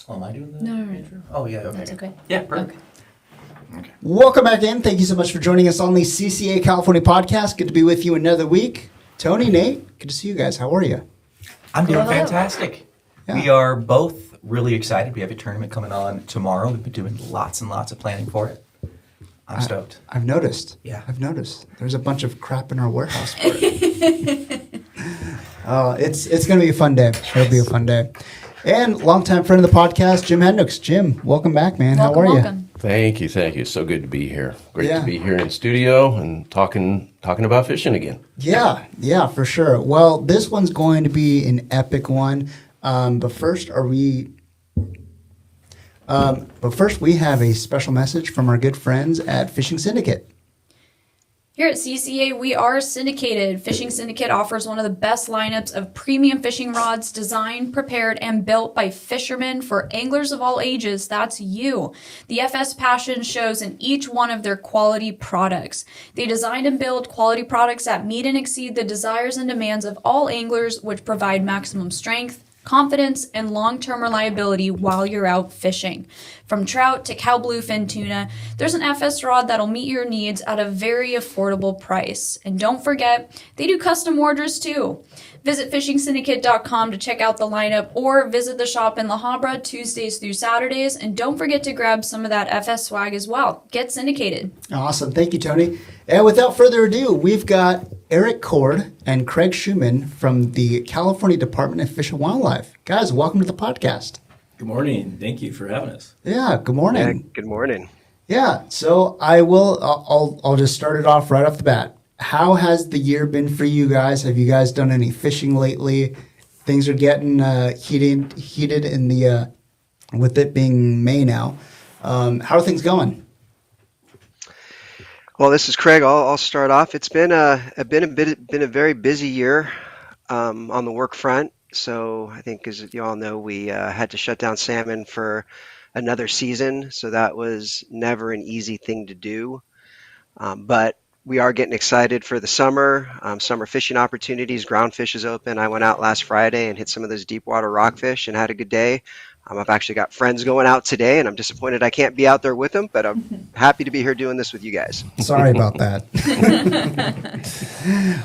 Oh, am I doing that? No. Oh, yeah, okay. That's okay. Yeah, perfect. Okay. Welcome back in. Thank you so much for joining us on the CCA California podcast. Good to be with you another week. Tony, Nate, good to see you guys. How are you? I'm doing Hello. fantastic. Yeah. We are both really excited. We have a tournament coming on tomorrow. We've been doing lots and lots of planning for it. I'm stoked. I've noticed. Yeah. I've noticed. There's a bunch of crap in our warehouse for it. It's going to be a fun day. It'll be a fun day. And longtime friend of the podcast, Jim Hendricks. Jim, welcome back, man. How are you? Welcome. Thank you. So good to be here. Great Yeah. to be here in studio and talking about fishing again. Yeah, for sure. Well, this one's going to be an epic one. But first, we have a special message from our good friends at Fishing Syndicate. Here at CCA, we are syndicated. Fishing Syndicate offers one of the best lineups of premium fishing rods designed, prepared, and built by fishermen for anglers of all ages. That's you. The FS passion shows in each one of their quality products. They design and build quality products that meet and exceed the desires and demands of all anglers, which provide maximum strength, confidence, and long-term reliability while you're out fishing. From trout to cow bluefin tuna, there's an FS rod that'll meet your needs at a very affordable price. And don't forget, they do custom orders too. Visit fishingsyndicate.com to check out the lineup or visit the shop in La Habra Tuesdays through Saturdays. And don't forget to grab some of that FS swag as well. Get syndicated. Awesome. Thank you, Tony. And without further ado, we've got Eric Kord and Craig Shuman from the California Department of Fish and Wildlife. Guys, welcome to the podcast. Good morning. Thank you for having us. Yeah, good morning. Yeah, good morning. Yeah, so I'll just start it off right off the bat. How has the year been for you guys? Have you guys done any fishing lately? Things are getting heated in the with it being May now. How are things going? Well, this is Craig. I'll start off. It's been a very busy year on the work front. So I think, as you all know, we had to shut down salmon for another season. So that was never an easy thing to do. But we are getting excited for the summer fishing opportunities. Ground fish is open. I went out last Friday and hit some of those deep water rockfish and had a good day. I've actually got friends going out today, and I'm disappointed I can't be out there with them, but I'm happy to be here doing this with you guys. Sorry about that.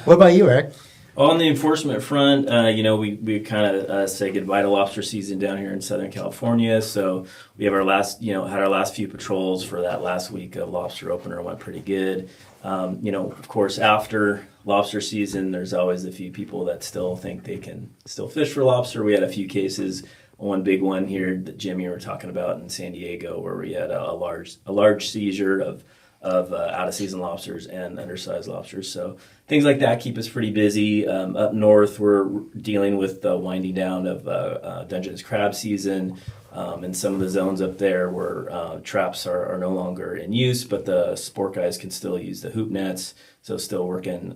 What about you, Eric? On the enforcement front, we kind of say goodbye to lobster season down here in Southern California. So we have had our last few patrols for that last week of lobster opener. Went pretty good. Of course, after lobster season, there's always a few people that still think they can still fish for lobster. We had a few cases. One big one here that Jim, you were talking about in San Diego, where we had a large seizure of out of season lobsters and undersized lobsters. So things like that keep us pretty busy. Up north, we're dealing with the winding down of Dungeness crab season. In some of the zones up there where traps are no longer in use, but the sport guys can still use the hoop nets. So still working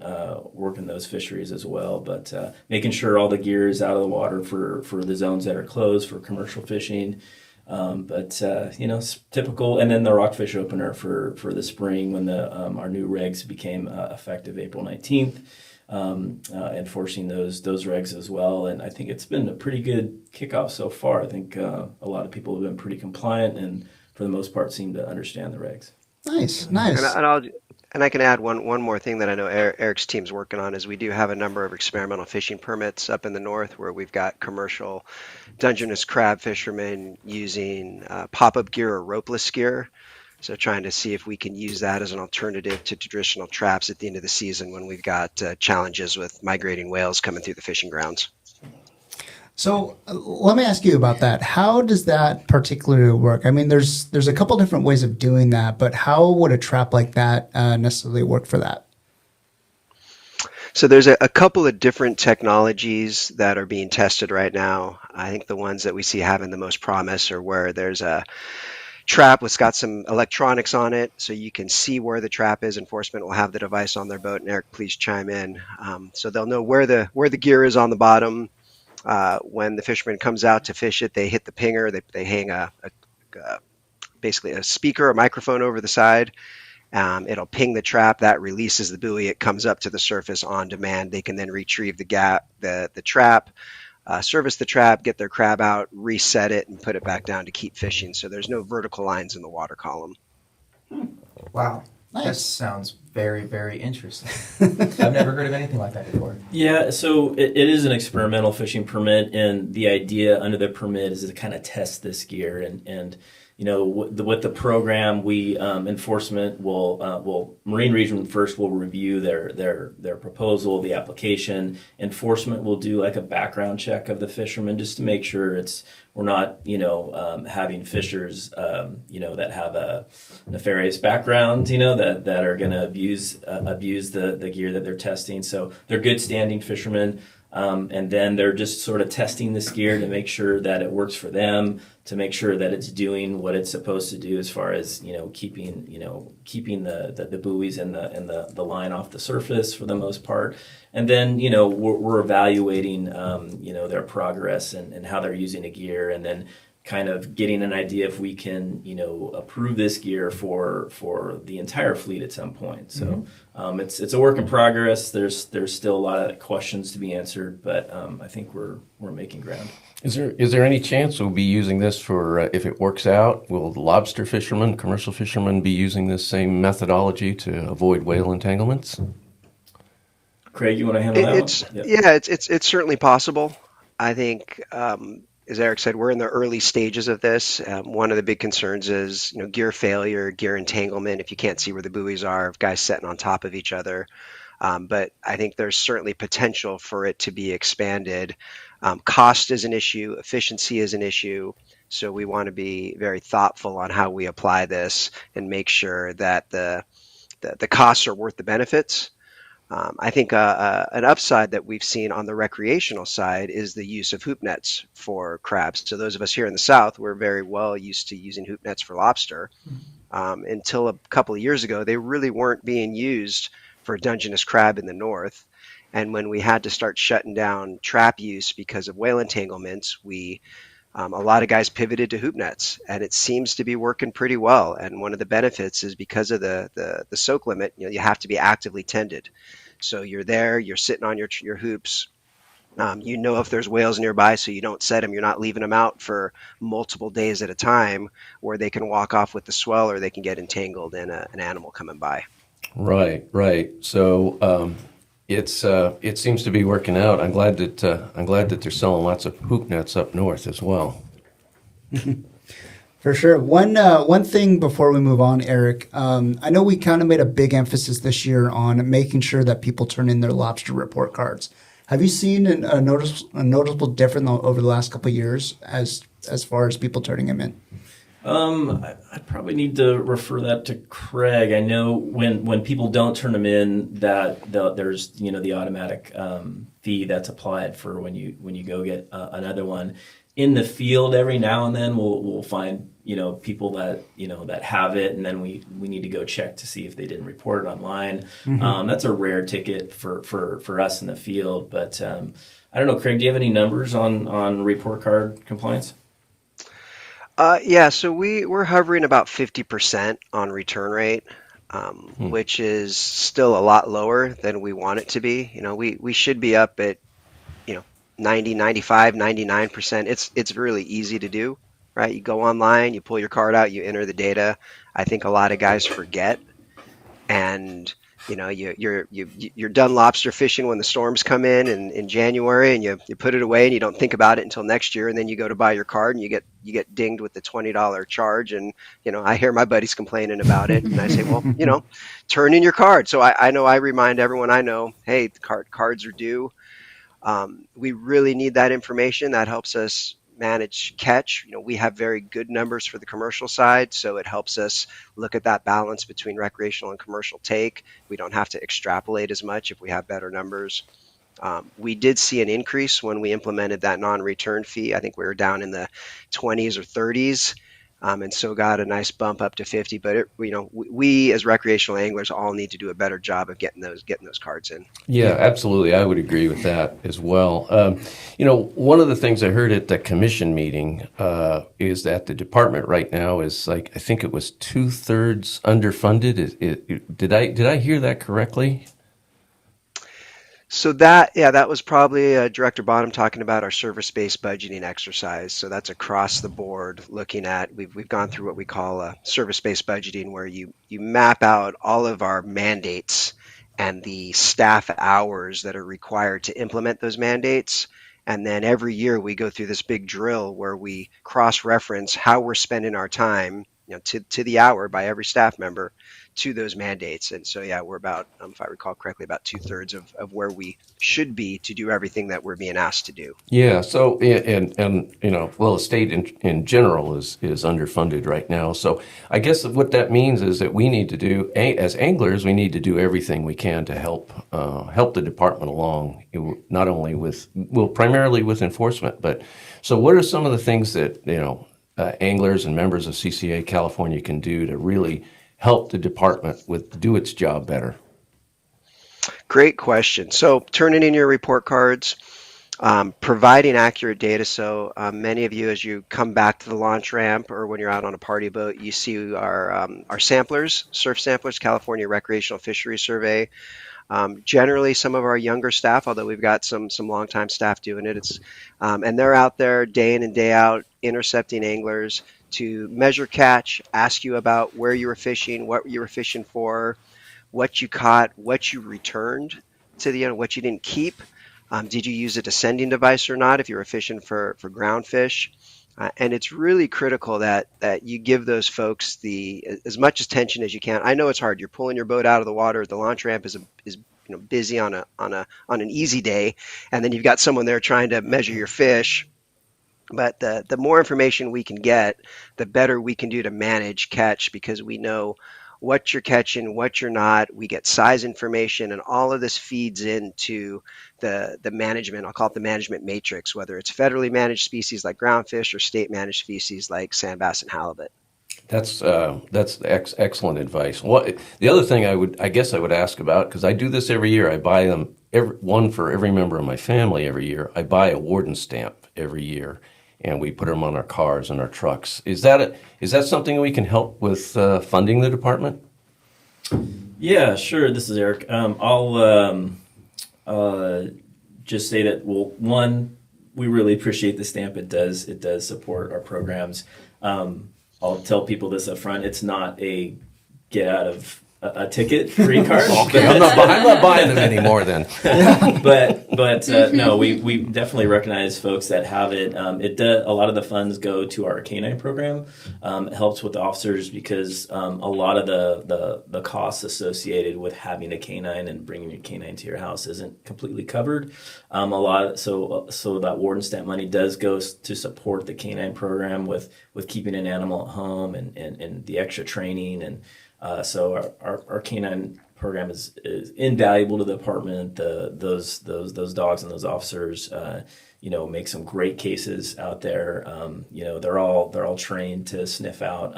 those fisheries as well, but making sure all the gear is out of the water for the zones that are closed for commercial fishing. Typical. And then the rockfish opener for the spring when our new regs became effective April 19th. Enforcing those regs as well, and I think it's been a pretty good kickoff so far. I think a lot of people have been pretty compliant and for the most part seem to understand the regs. Nice. And I can add one more thing that I know Eric's team's working on is we do have a number of experimental fishing permits up in the north where we've got commercial Dungeness crab fishermen using pop-up gear or ropeless gear. So trying to see if we can use that as an alternative to traditional traps at the end of the season when we've got challenges with migrating whales coming through the fishing grounds. So let me ask you about that. How does that particularly work? I mean, there's a couple different ways of doing that, but how would a trap like that necessarily work for that? So there's a couple of different technologies that are being tested right now. I think the ones that we see having the most promise are where there's a trap that's got some electronics on it, so you can see where the trap is. Enforcement will have the device on their boat, and Eric, please chime in. So they'll know where the gear is on the bottom. When the fisherman comes out to fish it, they hit the pinger. They hang basically a speaker, a microphone over the side. It'll ping the trap. That releases the buoy. It comes up to the surface on demand. They can then retrieve the trap. service the trap, get their crab out, reset it, and put it back down to keep fishing. So there's no vertical lines in the water column. Wow. That Nice. sounds very, very interesting. I've never heard of anything like that before. Yeah, so it is an experimental fishing permit, and the idea under the permit is to kind of test this gear. And you know, with the program, we enforcement will Marine Region first will review their proposal, the application. Enforcement will do like a background check of the fishermen just to make sure we're not having fishers that have a nefarious background that are going to abuse the gear that they're testing. So they're good standing fishermen. And then they're just sort of testing this gear to make sure that it works for them, to make sure that it's doing what it's supposed to do as far as keeping the buoys and the line off the surface for the most part. And then we're evaluating their progress and how they're using the gear, and then kind of getting an idea if we can approve this gear for the entire fleet at some point. So it's a work in progress. There's still a lot of questions to be answered, but I think we're making ground. Is there any chance we'll be using this for, if it works out, will the lobster fishermen, commercial fishermen be using this same methodology to avoid whale entanglements? Craig, you want to handle that one? It's certainly possible. I think, as Eric said, we're in the early stages of this. One of the big concerns is, gear failure, gear entanglement. If you can't see where the buoys are, if guys sitting on top of each other. But I think there's certainly potential for it to be expanded. Cost is an issue, efficiency is an issue. So we want to be very thoughtful on how we apply this and make sure that the costs are worth the benefits. I think an upside that we've seen on the recreational side is the use of hoop nets for crabs. So those of us here in the South, we're very well used to using hoop nets for lobster. Until a couple of years ago, they really weren't being used for Dungeness crab in the North. And when we had to start shutting down trap use because of whale entanglements, a lot of guys pivoted to hoop nets, and it seems to be working pretty well. And one of the benefits is because of the soak limit, you have to be actively tended. So you're there, you're sitting on your hoops. If there's whales nearby, so you don't set them. You're not leaving them out for multiple days at a time where they can walk off with the swell or they can get entangled in an animal coming by. Right. So it seems to be working out. I'm glad that they're selling lots of hoop nets up north as well. For sure. One thing before we move on, Eric, I know we kind of made a big emphasis this year on making sure that people turn in their lobster report cards. Have you seen a noticeable difference over the last couple of years as far as people turning them in? I probably need to refer that to Craig. I know when people don't turn them in, that there's the automatic fee that's applied for when you go get another one. In the field, every now and then we'll find people that have it, and then we need to go check to see if they didn't report it online. That's a rare ticket for us in the field, but I don't know, Craig, do you have any numbers on report card compliance? So we're hovering about 50% on return rate, which is still a lot lower than we want it to be. We should be up at 90, 95, 99%. It's really easy to do, right? You go online, you pull your card out, you enter the data. I think a lot of guys forget, and you're done lobster fishing when the storms come in January, and you put it away and you don't think about it until next year, and then you go to buy your card and you get dinged with the $20 charge, and I hear my buddies complaining about it, and I say, well, turn in your card. So I know I remind everyone I know, hey, the cards are due. We really need that information. That helps us manage catch. We have very good numbers for the commercial side, so it helps us look at that balance between recreational and commercial take. We don't have to extrapolate as much if we have better numbers. We did see an increase when we implemented that non-return fee. I think we were down in the 20s or 30s, and so got a nice bump up to 50. But we as recreational anglers all need to do a better job of getting those cards in. Yeah, absolutely. I would agree with that as well. One of the things I heard at the commission meeting is that the department right now is I think it was 2/3 underfunded. Did I hear that correctly? So that was probably Director Bonham talking about our service-based budgeting exercise. So that's across the board looking at, we've gone through what we call service-based budgeting, where you map out all of our mandates and the staff hours that are required to implement those mandates. And then every year we go through this big drill where we cross-reference how we're spending our time, to the hour by every staff member to those mandates. And so, yeah, we're about, if I recall correctly, about 2/3 of where we should be to do everything that we're being asked to do. Yeah. So, and well, the state in general is underfunded right now. So I guess what that means is that we need to do, as anglers, we need to do everything we can to help the department along, not only primarily with enforcement, but so what are some of the things that, anglers and members of CCA California can do to really help the department do its job better? Great question. So turning in your report cards, providing accurate data. So many of you, as you come back to the launch ramp or when you're out on a party boat, you see our samplers, surf samplers, California Recreational Fisheries Survey. Generally, some of our younger staff, although we've got some longtime staff doing it, and they're out there day in and day out intercepting anglers to measure catch, ask you about where you were fishing, what you were fishing for, what you caught, what you returned to what you didn't keep. Did you use a descending device or not if you were fishing for ground fish? And it's really critical that you give those folks as much attention as you can. I know it's hard. You're pulling your boat out of the water. The launch ramp is busy on an easy day, and then you've got someone there trying to measure your fish. But the more information we can get, the better we can do to manage catch, because we know what you're catching, what you're not. We get size information, and all of this feeds into the management. I'll call it the management matrix, whether it's federally managed species like groundfish or state managed species like sand bass and halibut. That's excellent advice. The other thing I guess I would ask about, because I do this every year, I buy them one for every member of my family every year. I buy a warden stamp every year, and we put them on our cars and our trucks. Is that something we can help with funding the department? Yeah, sure. This is Eric. I'll just say that, well, one, we really appreciate the stamp. It does support our programs. I'll tell people this up front. It's not a get out of a ticket free card. Okay, I'm not buying them anymore then. but no, we definitely recognize folks that have it. A lot of the funds go to our canine program. It helps with the officers because a lot of the costs associated with having a canine and bringing your canine to your house isn't completely covered. So that warden stamp money does go to support the canine program with keeping an animal at home and the extra training and. So our canine program is invaluable to the department. Those dogs and those officers, make some great cases out there. They're all trained to sniff out,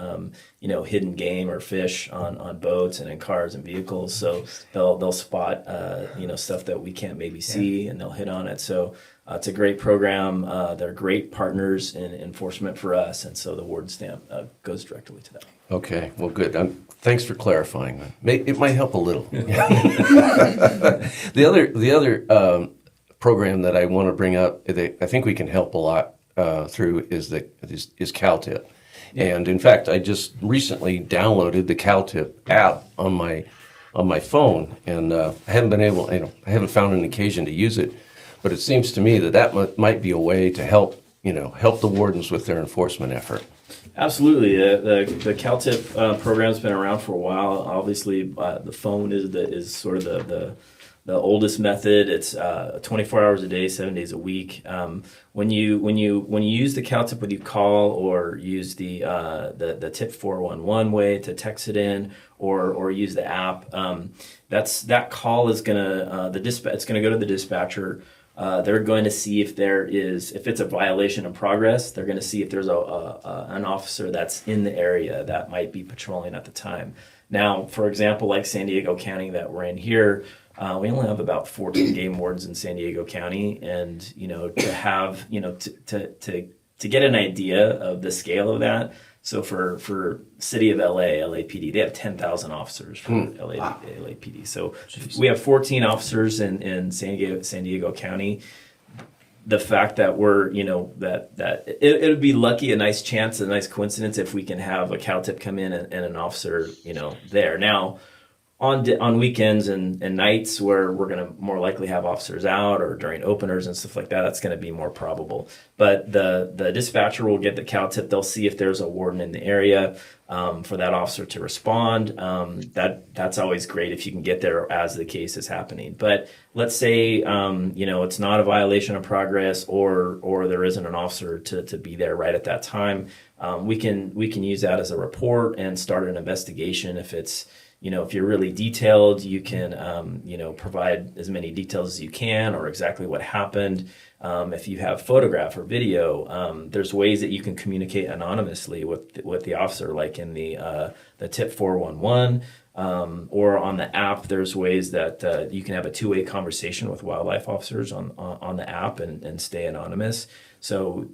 hidden game or fish on boats and in cars and vehicles. So they'll spot, stuff that we can't maybe see, and they'll hit on it. So it's a great program. They're great partners in enforcement for us, and so the warden stamp goes directly to them. Okay, well, good. Thanks for clarifying that. It might help a little. The other program that I want to bring up, that I think we can help a lot through is CalTip. And in fact, I just recently downloaded the CalTip app on my phone, and I haven't found an occasion to use it. But it seems to me that might be a way to help the wardens with their enforcement effort. Absolutely. The CalTip program's been around for a while. Obviously, the phone is sort of the oldest method. It's 24 hours a day, 7 days a week. When you use the CalTip, whether you call or use the Tip 411 way to text it in, or use the app, that call is gonna it's gonna go to the dispatcher. They're going to see if it's a violation in progress. They're going to see if there's an officer that's in the area that might be patrolling at the time. Now, for example, like San Diego County that we're in here, we only have about 14 game wardens in San Diego County, and to have to to get an idea of the scale of that. So for city of LA, LAPD, they have 10,000 officers for LAPD. So we have 14 officers in San Diego County. The fact that we're, that it would be lucky, a nice chance, a nice coincidence if we can have a CalTIP come in and an officer, there. Now, on weekends and nights where we're going to more likely have officers out, or during openers and stuff like that, that's going to be more probable. But the dispatcher will get the CalTIP. They'll see if there's a warden in the area for that officer to respond. That's always great if you can get there as the case is happening. But let's say it's not a violation of progress, or there isn't an officer to be there right at that time. We can use that as a report and start an investigation. If it's if you're really detailed, you can, provide as many details as you can, or exactly what happened. If you have photograph or video, there's ways that you can communicate anonymously with the officer, like in the tip 411, or on the app. There's ways that you can have a two-way conversation with wildlife officers on the app and stay anonymous. So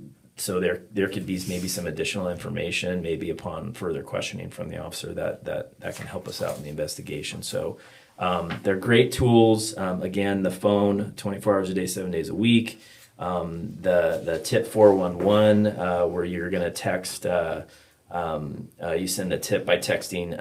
there could be maybe some additional information, maybe upon further questioning from the officer, that can help us out in the investigation. So they're great tools. Again, the phone, 24 hours a day, 7 days a week. The tip 411, where you're going to text, you send a tip by texting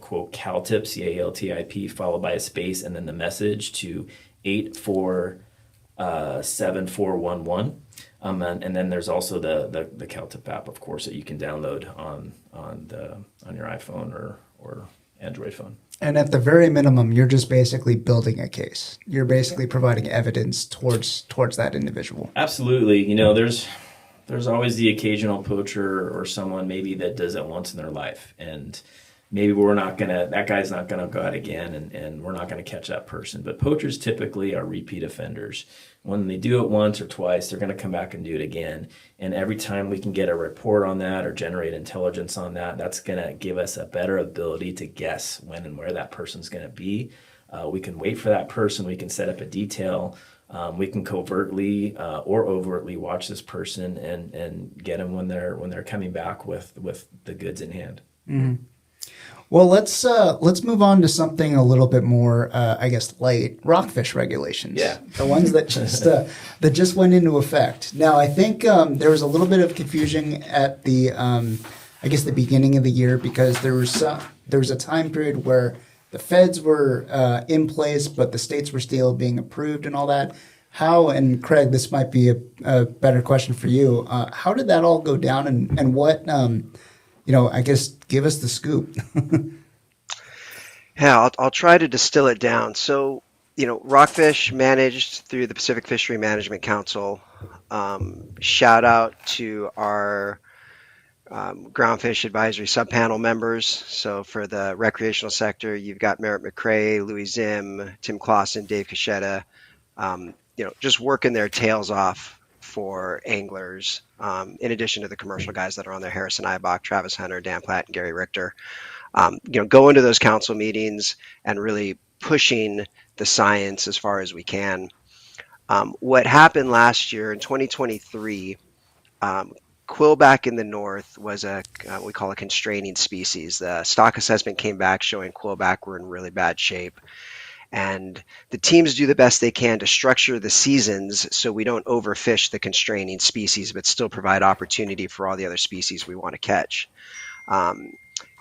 quote CalTIP, CALTIP, followed by a space and then the message to 847411. And then there's also the CalTIP app, of course, that you can download on your iPhone or Android phone. And at the very minimum, you're just basically building a case. You're basically providing evidence towards that individual. Absolutely. There's always the occasional poacher or someone maybe that does it once in their life, and maybe that guy's not gonna go out again, and we're not gonna catch that person. But poachers typically are repeat offenders. When they do it once or twice, they're gonna come back and do it again. And every time we can get a report on that or generate intelligence on that, that's gonna give us a better ability to guess when and where that person's gonna be. We can wait for that person. We can set up a detail. We can covertly or overtly watch this person and get them when they're coming back with the goods in hand. Mm-hmm. Well, let's move on to something a little bit more, light. Rockfish regulations. Yeah, the ones that just went into effect. Now, I think there was a little bit of confusion at the the beginning of the year, because there was a time period where the feds were in place, but the states were still being approved and all that. How, and Craig, this might be a better question for you. How did that all go down, and what? Give us the scoop. Yeah, I'll try to distill it down. So, Rockfish managed through the Pacific Fishery Management Council. Shout out to our Groundfish Advisory Subpanel members. So for the recreational sector, you've got Merritt McCrae, Louis Zim, Tim Clausen, Dave Cachetta, just working their tails off for anglers, in addition to the commercial guys that are on there, Harrison Ibach, Travis Hunter, Dan Platt, and Gary Richter. Go into those council meetings and really pushing the science as far as we can. What happened last year in 2023, quillback in the north was what we call a constraining species. The stock assessment came back showing quillback were in really bad shape. And the teams do the best they can to structure the seasons so we don't overfish the constraining species, but still provide opportunity for all the other species we want to catch.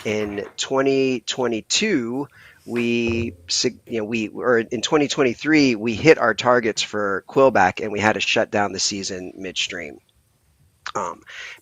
In 2022, in 2023, we hit our targets for quillback, and we had to shut down the season midstream.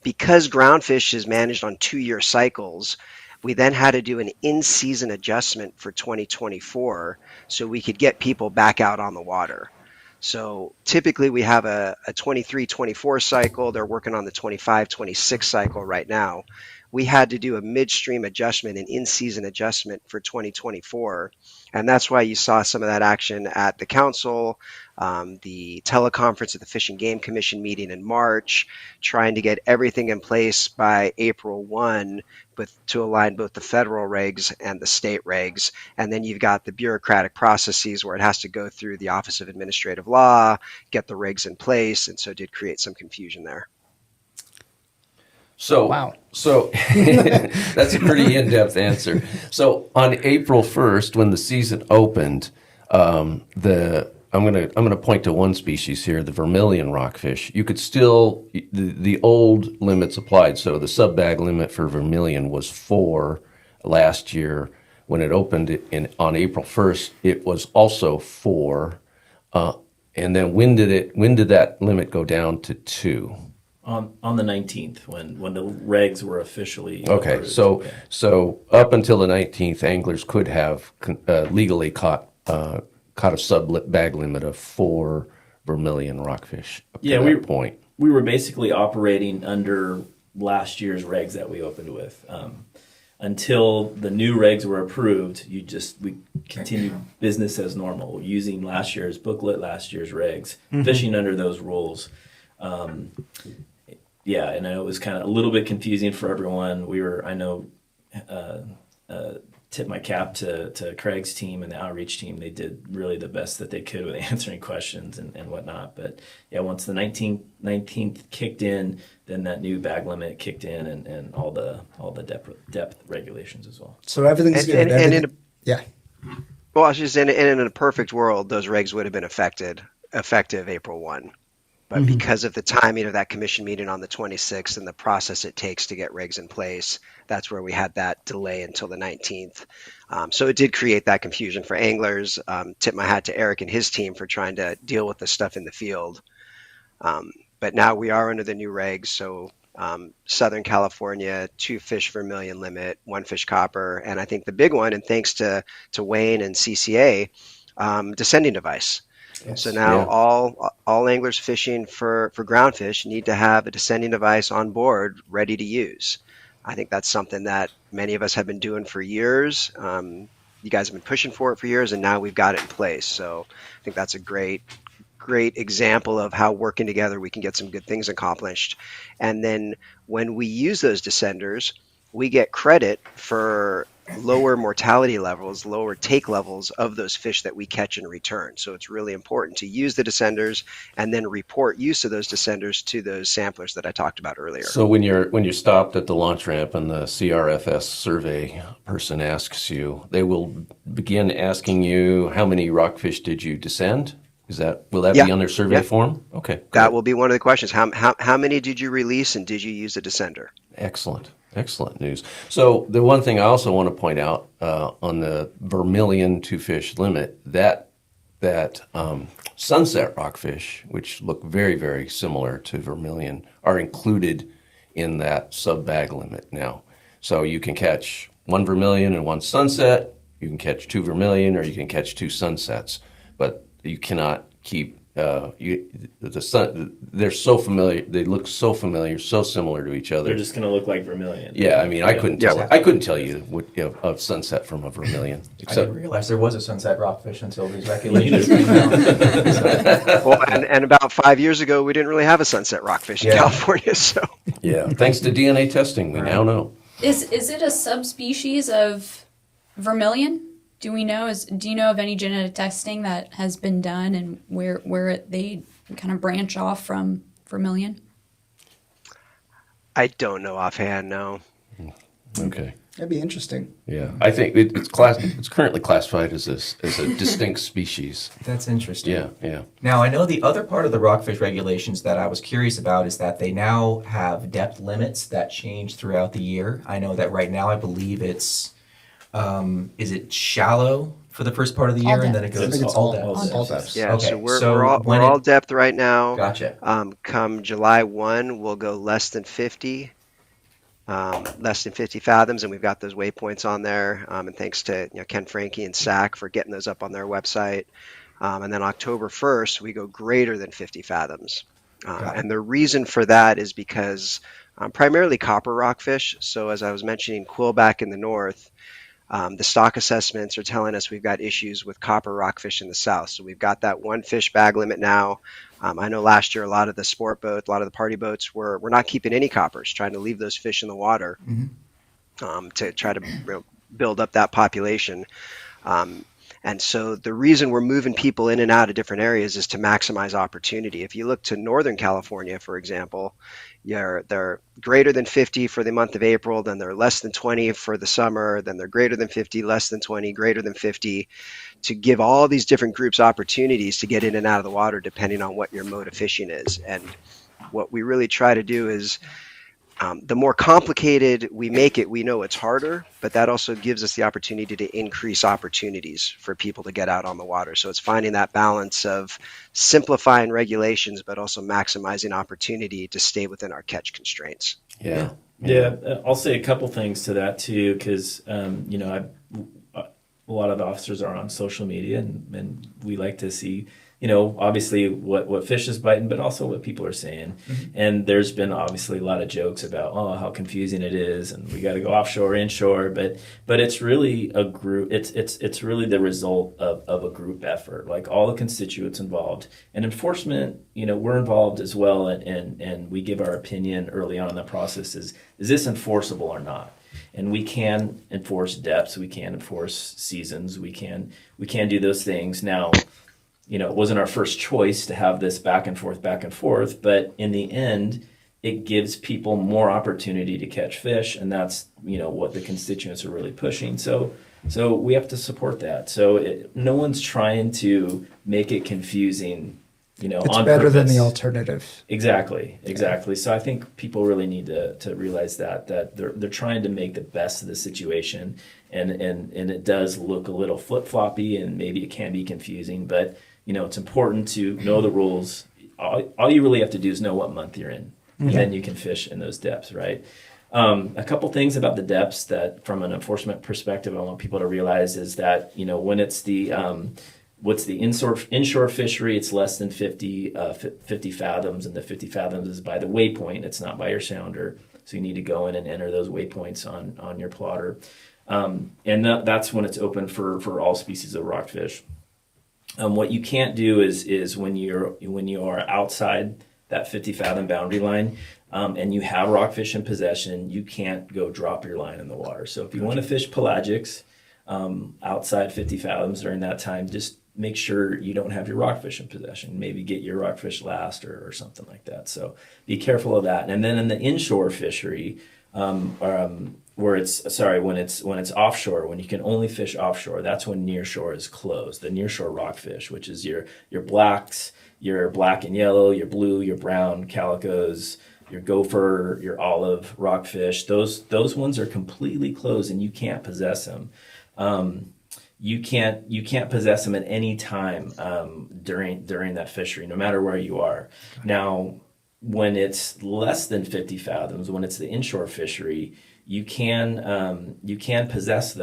Because groundfish is managed on 2-year cycles, we then had to do an in-season adjustment for 2024 so we could get people back out on the water. So typically we have a 23-24 cycle. They're working on the 25-26 cycle right now. We had to do a midstream adjustment, an in-season adjustment for 2024. And that's why you saw some of that action at the council, the teleconference at the Fish and Game Commission meeting in March, trying to get everything in place by April 1 to align both the federal regs and the state regs. And then you've got the bureaucratic processes where it has to go through the Office of Administrative Law, get the regs in place, and so did create some confusion there. So, Wow. So that's a pretty in-depth answer. So on April 1st, when the season opened, I'm gonna point to one species here, the vermilion rockfish. You could still the old limits applied. So the sub-bag limit for vermilion was 4 last year. When it opened on April 1st, it was also 4. And then when did that limit go down to 2? On the 19th, when the regs were officially Okay, approved. so up until the 19th, anglers could have legally caught a sub-bag limit of 4 vermilion rockfish up to that point. We were basically operating under last year's regs that we opened with. Until the new regs were approved, we continued business as normal, using last year's booklet, last year's regs, fishing under those rules. Yeah, and I know it was kind of a little bit confusing for everyone. Tip my cap to Craig's team and the outreach team. They did really the best that they could with answering questions and whatnot. But yeah, once the 19th kicked in, then that new bag limit kicked in, and all the depth regulations as well. So everything's good. Yeah. Well, I was just saying, and in a perfect world, those regs would have been effective April 1. But because of the timing of that commission meeting on the 26th and the process it takes to get regs in place, that's where we had that delay until the 19th. So it did create that confusion for anglers. Tip my hat to Eric and his team for trying to deal with the stuff in the field. But now we are under the new regs. So Southern California, 2 fish vermilion limit, 1 fish copper. And I think the big one, and thanks to Wayne and CCA, descending device. Yes. So now all anglers fishing for groundfish need to have a descending device on board ready to use. I think that's something that many of us have been doing for years. You guys have been pushing for it for years, and now we've got it in place. So I think that's a great example of how working together we can get some good things accomplished. And then when we use those descenders, we get credit for lower mortality levels, lower take levels of those fish that we catch and return. So it's really important to use the descenders and then report use of those descenders to those samplers that I talked about earlier. So when you're stopped at the launch ramp and the CRFS survey person asks you, they will begin asking you, how many rockfish did you descend? Will that be on their survey form? Okay. That will be one of the questions. How many did you release, and did you use a descender? Excellent news. So the one thing I also want to point out on the vermilion 2 fish limit, that sunset rockfish, which look very, very similar to vermilion, are included in that sub-bag limit now. So you can catch 1 vermilion and 1 sunset, you can catch 2 vermilion, or you can catch 2 sunsets, but you cannot keep they're so familiar. They look so familiar, so similar to each other. They're just going to look like vermilion. Yeah, I mean, I couldn't tell you a sunset from a vermilion. I didn't realize there was a sunset rockfish until these regulations came out. Well, and about 5 years ago, we didn't really have a sunset rockfish in California. So yeah, thanks to DNA testing, we now know. Is it a subspecies of vermilion? Do you know of any genetic testing that has been done and where they kind of branch off from vermilion? I don't know offhand, no. Okay. That'd be interesting. Yeah, I think it's currently classified as a distinct species. That's interesting. Yeah. Now, I know the other part of the rockfish regulations that I was curious about is that they now have depth limits that change throughout the year. I know that right now I believe it's is it shallow for the first part of the year, and then it goes to all depths? Yeah, okay. so we're all depth right now. Gotcha. Come July 1, we'll go less than 50 fathoms, and we've got those waypoints on there. And thanks to Ken Frankie and SAC for getting those up on their website. And then October 1st, we go greater than 50 fathoms. And the reason for that is because primarily copper rockfish. So as I was mentioning, quillback in the north, the stock assessments are telling us we've got issues with copper rockfish in the south. So we've got that 1 fish bag limit now. I know last year a lot of the sport boats, a lot of the party boats were not keeping any coppers, trying to leave those fish in the water to try to build up that population. And so the reason we're moving people in and out of different areas is to maximize opportunity. If you look to Northern California, for example, they're greater than 50 for the month of April, then they're less than 20 for the summer, then they're greater than 50, less than 20, greater than 50, to give all these different groups opportunities to get in and out of the water depending on what your mode of fishing is. And what we really try to do is the more complicated we make it, we know it's harder, but that also gives us the opportunity to increase opportunities for people to get out on the water. So it's finding that balance of simplifying regulations, but also maximizing opportunity to stay within our catch constraints. Yeah. I'll say a couple things to that too, because a lot of the officers are on social media, and we like to see, obviously what fish is biting, but also what people are saying. Mm-hmm. And there's been obviously a lot of jokes about, how confusing it is, and we got to go offshore, inshore, but it's really a group. It's really the result of a group effort, like all the constituents involved, and enforcement. We're involved as well, and we give our opinion early on in the process. Is this enforceable or not? And we can enforce depths, we can enforce seasons, we can do those things. Now, it wasn't our first choice to have this back and forth, but in the end, it gives people more opportunity to catch fish, and that's what the constituents are really pushing. So we have to support that. So no one's trying to make it confusing. It's on better purpose. than the alternative. Exactly. So I think people really need to realize that they're trying to make the best of the situation, and it does look a little flip-floppy, and maybe it can be confusing, but it's important to know the rules. All you really have to do is know what month you're in, and then you can fish in those depths, right? A couple things about the depths that, from an enforcement perspective, I want people to realize is that when it's the what's the inshore fishery, it's less than 50 fathoms, and the 50 fathoms is by the waypoint. It's not by your sounder. So you need to go in and enter those waypoints on your plotter. And that's when it's open for all species of rockfish. What you can't do is when you are outside that 50 fathom boundary line, and you have rockfish in possession, you can't go drop your line in the water. So if you want to fish pelagics outside 50 fathoms during that time, just make sure you don't have your rockfish in possession. Maybe get your rockfish last or something like that. So be careful of that. And then in the inshore fishery, when it's offshore, when you can only fish offshore, that's when nearshore is closed. The nearshore rockfish, which is your blacks, your black and yellow, your blue, your brown calicos, your gopher, your olive rockfish, those ones are completely closed, and you can't possess them. You can't possess them at any time during that fishery, no matter where you are. Now, when it's less than 50 fathoms, when it's the inshore fishery, you can possess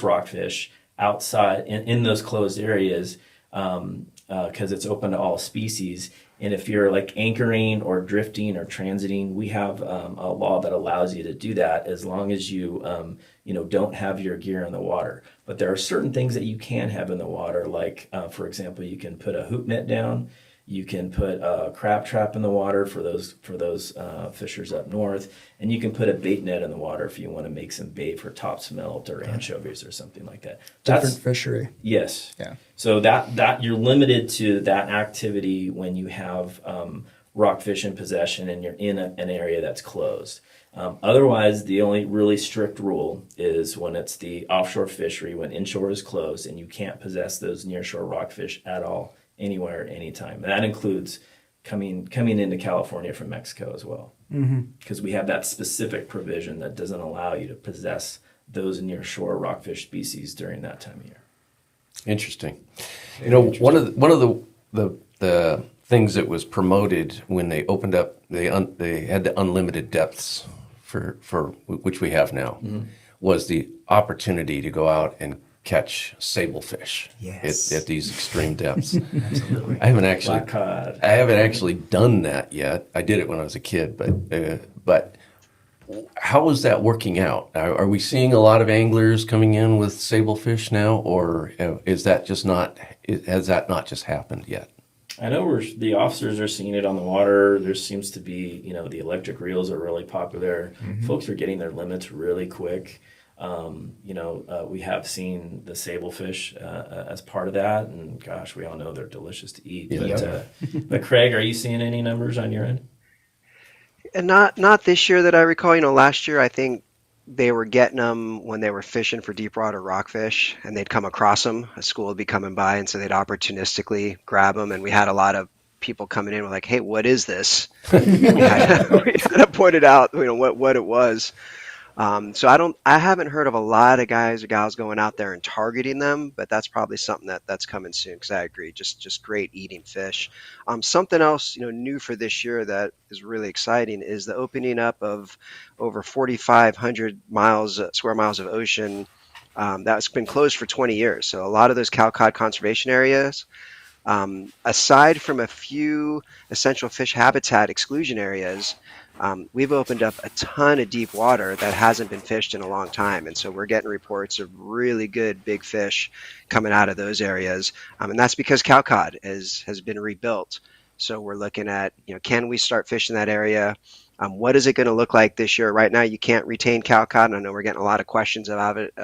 rockfish outside in those closed areas, because it's open to all species. And if you're like anchoring or drifting or transiting, we have a law that allows you to do that as long as you don't have your gear in the water. But there are certain things that you can have in the water, like for example, you can put a hoop net down, you can put a crab trap in the water for those fishers up north, and you can put a bait net in the water if you want to make some bait for top smelt or anchovies or something like that. Different fishery. Yes. Yeah. So that you're limited to that activity when you have rockfish in possession and you're in an area that's closed. Otherwise, the only really strict rule is when it's the offshore fishery, when inshore is closed, and you can't possess those nearshore rockfish at all, anywhere, anytime. And that includes coming into California from Mexico as well, because we have that specific provision that doesn't allow you to possess those nearshore rockfish species during that time of year. Interesting. One of the things that was promoted when they opened up, they had the unlimited depths for which we have now, was the opportunity to go out and catch sablefish at these extreme depths. Absolutely. I haven't Black cod. actually done that yet. I did it when I was a kid, but how is that working out? Are we seeing a lot of anglers coming in with sablefish now, or has that not just happened yet? I know the officers are seeing it on the water. There seems to be, the electric reels are really popular. Folks are getting their limits really quick. We have seen the sablefish as part of that, and gosh, we all know they're delicious to eat. But Craig, are you seeing any numbers on your end? And not this year that I recall. Last year I think they were getting them when they were fishing for deep water rockfish, and they'd come across them. A school would be coming by, and so they'd opportunistically grab them. And we had a lot of people coming in with like, "Hey, what is this?" we had to point it out, what it was. So I haven't heard of a lot of guys or gals going out there and targeting them, but that's probably something that's coming soon. Because I agree, just great eating fish. Something else, new for this year that is really exciting is the opening up of over 4,500 square miles of ocean that's been closed for 20 years. So a lot of those cod conservation areas, aside from a few essential fish habitat exclusion areas, we've opened up a ton of deep water that hasn't been fished in a long time. And so we're getting reports of really good big fish coming out of those areas. And that's because cod has been rebuilt. So we're looking at, can we start fishing that area? What is it going to look like this year? Right now, you can't retain cod. And I know we're getting a lot of questions about it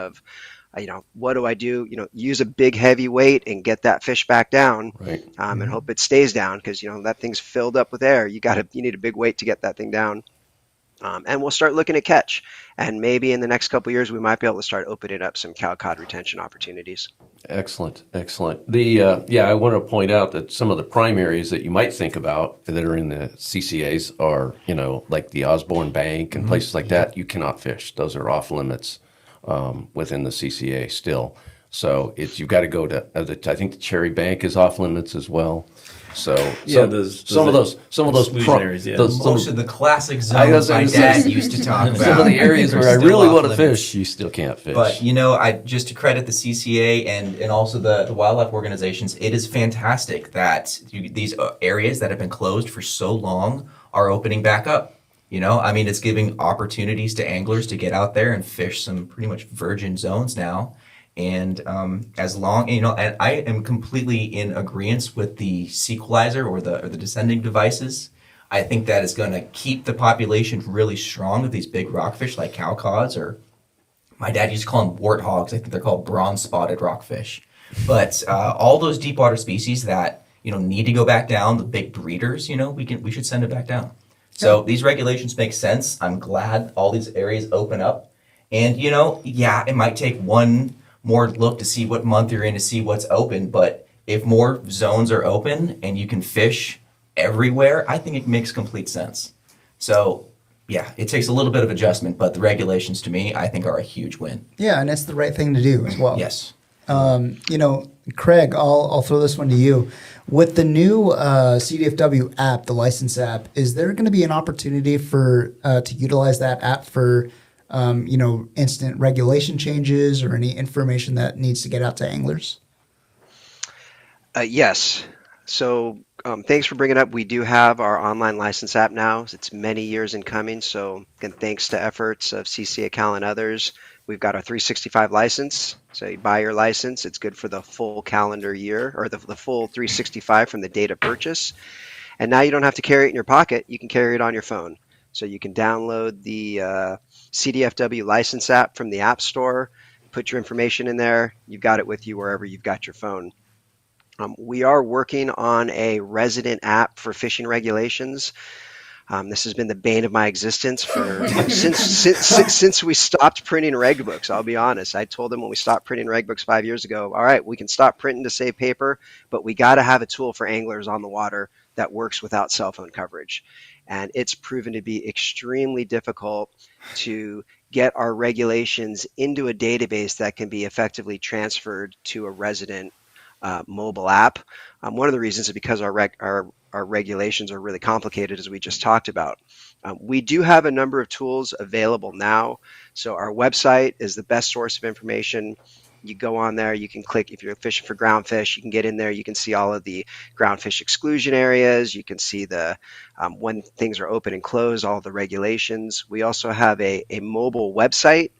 what do I do? Use a big heavy weight and get that fish back down, Right. And hope it stays down because, that thing's filled up with air. You need a big weight to get that thing down. And we'll start looking at catch. And maybe in the next couple of years, we might be able to start opening up some cod retention opportunities. Excellent. I want to point out that some of the prime areas that you might think about that are in the CCAs are, like the Osborne Bank and places like that. You cannot fish; those are off limits within the CCA still. So you've got to go to. I think the Cherry Bank is off limits as well. So some of those exclusionaries, yeah. Most of the classic zones my dad used to talk about. Some of the areas where I really want to fish, you still can't fish. But I just to credit the CCA and also the wildlife organizations, it is fantastic that these areas that have been closed for so long are opening back up. It's giving opportunities to anglers to get out there and fish some pretty much virgin zones now. And as long, and I am completely in agreement with the sequelizer or the descending devices. I think that is going to keep the population really strong of these big rockfish like cowcods, or my dad used to call them warthogs. I think they're called bronze-spotted rockfish. But all those deep water species that need to go back down, the big breeders, we should send it back down. So these regulations make sense. I'm glad all these areas open up. And, it might take one more look to see what month you're in to see what's open. But if more zones are open and you can fish everywhere, I think it makes complete sense. So, yeah, it takes a little bit of adjustment, but the regulations to me, I think are a huge win. Yeah, and it's the right thing to do as well. Yes. Craig, I'll throw this one to you. With the new CDFW app, the license app, is there going to be an opportunity for to utilize that app for instant regulation changes or any information that needs to get out to anglers? Yes. So thanks for bringing it up. We do have our online license app now. It's many years in coming. So again, thanks to efforts of CCA, Cal, and others, we've got our 365 license. So you buy your license. It's good for the full calendar year or the full 365 from the date of purchase. And now you don't have to carry it in your pocket. You can carry it on your phone. So you can download the CDFW license app from the App Store, put your information in there. You've got it with you wherever you've got your phone. We are working on a resident app for fishing regulations. This has been the bane of my existence for since we stopped printing reg books. I'll be honest. I told them when we stopped printing reg books 5 years ago, all right, we can stop printing to save paper, but we got to have a tool for anglers on the water that works without cell phone coverage. And it's proven to be extremely difficult to get our regulations into a database that can be effectively transferred to a resident mobile app. One of the reasons is because our regulations are really complicated, as we just talked about. We do have a number of tools available now. So our website is the best source of information. You go on there, you can click, if you're fishing for groundfish, you can get in there, you can see all of the groundfish exclusion areas, you can see the when things are open and closed, all of the regulations. We also have a mobile website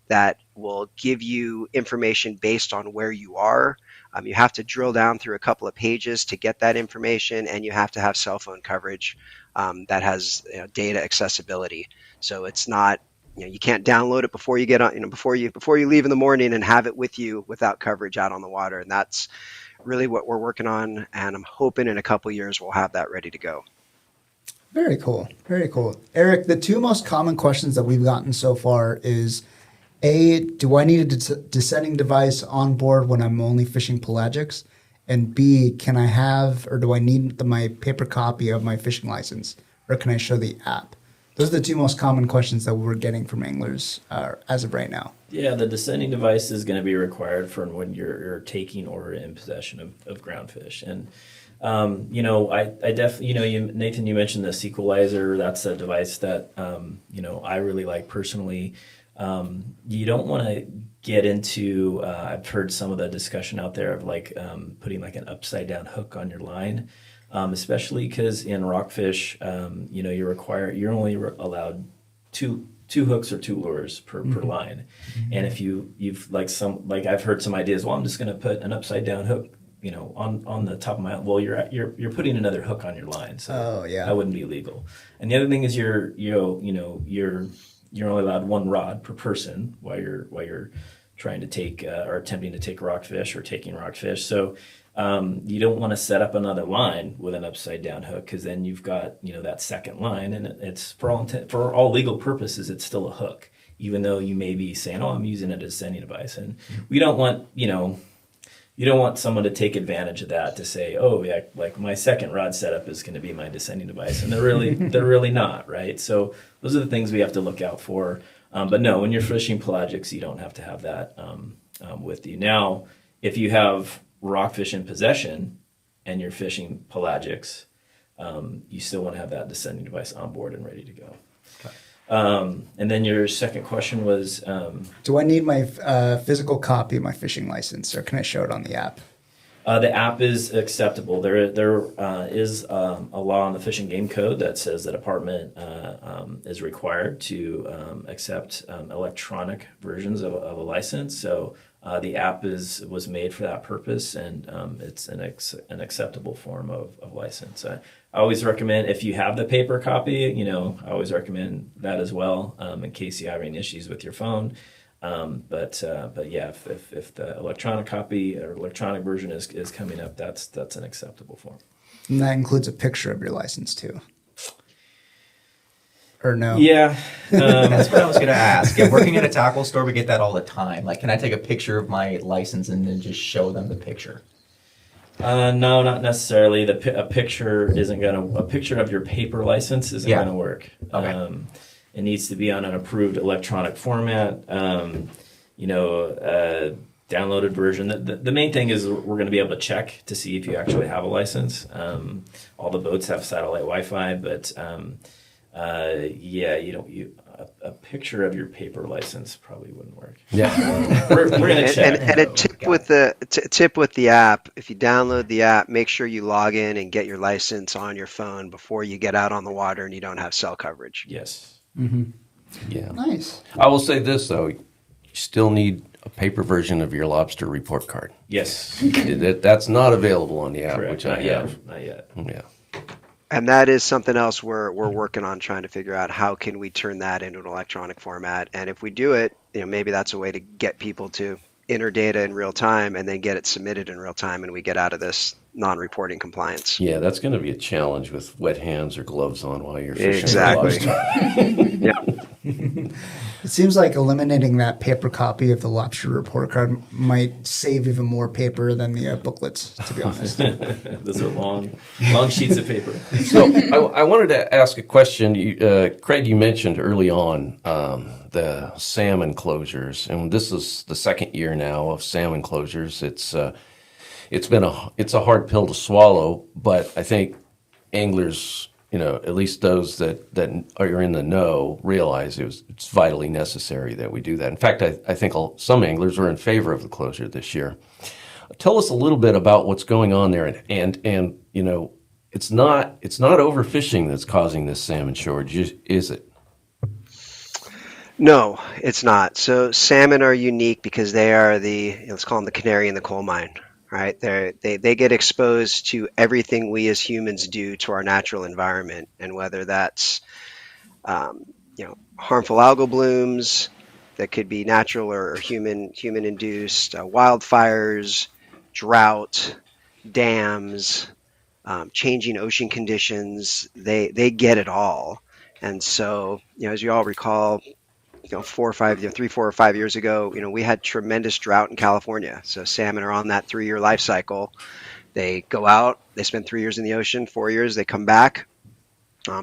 that will give you information based on where you are. You have to drill down through a couple of pages to get that information, and you have to have cell phone coverage that has data accessibility. So it's not you can't download it before you get on, before you leave in the morning and have it with you without coverage out on the water. And that's really what we're working on. And I'm hoping in a couple years we'll have that ready to go. Very cool. Very cool. Eric, the two most common questions that we've gotten so far is, A, do I need a descending device on board when I'm only fishing pelagics? And B, can I have, or do I need my paper copy of my fishing license? Or can I show the app? Those are the two most common questions that we're getting from anglers as of right now. Yeah, the descending device is going to be required for when you're taking or in possession of ground fish. And I definitely, Nathan, you mentioned the Sequelizer. That's a device that, I really like personally. You don't want to get into, I've heard some of the discussion out there of putting like an upside down hook on your line, especially because in rockfish, you're only allowed two hooks or 2 lures per line. And if I've heard some ideas, well, I'm just going to put an upside down hook, on the top of my, well, you're putting another hook on your line. So that wouldn't be legal. And the other thing is you're only allowed 1 rod per person while you're trying to take or attempting to take rockfish or taking rockfish. So you don't want to set up another line with an upside down hook, because then you've got that second line, and it's for all legal purposes it's still a hook, even though you may be saying, oh, I'm using a descending device. And we don't want you don't want someone to take advantage of that to say, oh yeah, like my second rod setup is going to be my descending device, and they're really not, right? So those are the things we have to look out for. But no, when you're fishing pelagics, you don't have to have that with you. Now, if you have rockfish in possession and you're fishing pelagics, you still want to have that descending device on board and ready to go. Okay. And then your second question was, do I need my physical copy of my fishing license, or can I show it on the app? The app is acceptable. There is a law on the Fish and Game Code that says the department is required to accept electronic versions of a license. So the app was made for that purpose, and it's an acceptable form of license. I always recommend, if you have the paper copy, I always recommend that as well, in case you have any issues with your phone. But yeah, if the electronic copy or electronic version is coming up, that's an acceptable form. And that includes a picture of your license too. Or no? Yeah. That's what I was going to ask. Yeah, working at a tackle store, we get that all the time. Like, can I take a picture of my license and then just show them the picture? No, not necessarily. A picture of your paper license isn't going to work. Okay. It needs to be on an approved electronic format. Downloaded version. The main thing is we're going to be able to check to see if you actually have a license. All the boats have satellite Wi-Fi, but a picture of your paper license probably wouldn't work. Yeah. We're going to check. And a tip with the app: if you download the app, make sure you log in and get your license on your phone before you get out on the water and you don't have cell coverage. Yes. Mm-hmm. Yeah. Nice. I will say this though: you still need a paper version of your lobster report card. Yes. That's not available on the app, Correct. which I have. Not yet. Yeah. And that is something else we're working on, trying to figure out how can we turn that into an electronic format. And if we do it, maybe that's a way to get people to enter data in real time and then get it submitted in real time, and we get out of this non-reporting compliance. Yeah, that's going to be a challenge with wet hands or gloves on while you're fishing. Exactly. Yeah. It seems like eliminating that paper copy of the lobster report card might save even more paper than the booklets, to be honest. Those are long sheets of paper. So I wanted to ask a question. Craig, you mentioned early on the salmon closures, and this is the second year now of salmon closures. It's a hard pill to swallow, but I think anglers, at least those that are in the know, realize it's vitally necessary that we do that. In fact, I think some anglers are in favor of the closure this year. Tell us a little bit about what's going on there, and it's not overfishing that's causing this salmon shortage, is it? No, it's not. So salmon are unique because they are let's call them the canary in the coal mine. Right, they get exposed to everything we as humans do to our natural environment, and whether that's harmful algal blooms that could be natural or human induced, wildfires, drought, dams, changing ocean conditions. They get it all. And so, as you all recall, 3, 4, or 5 years ago, we had tremendous drought in California. So salmon are on that 3-year life cycle. They go out, they spend 3 years in the ocean, 4 years, they come back.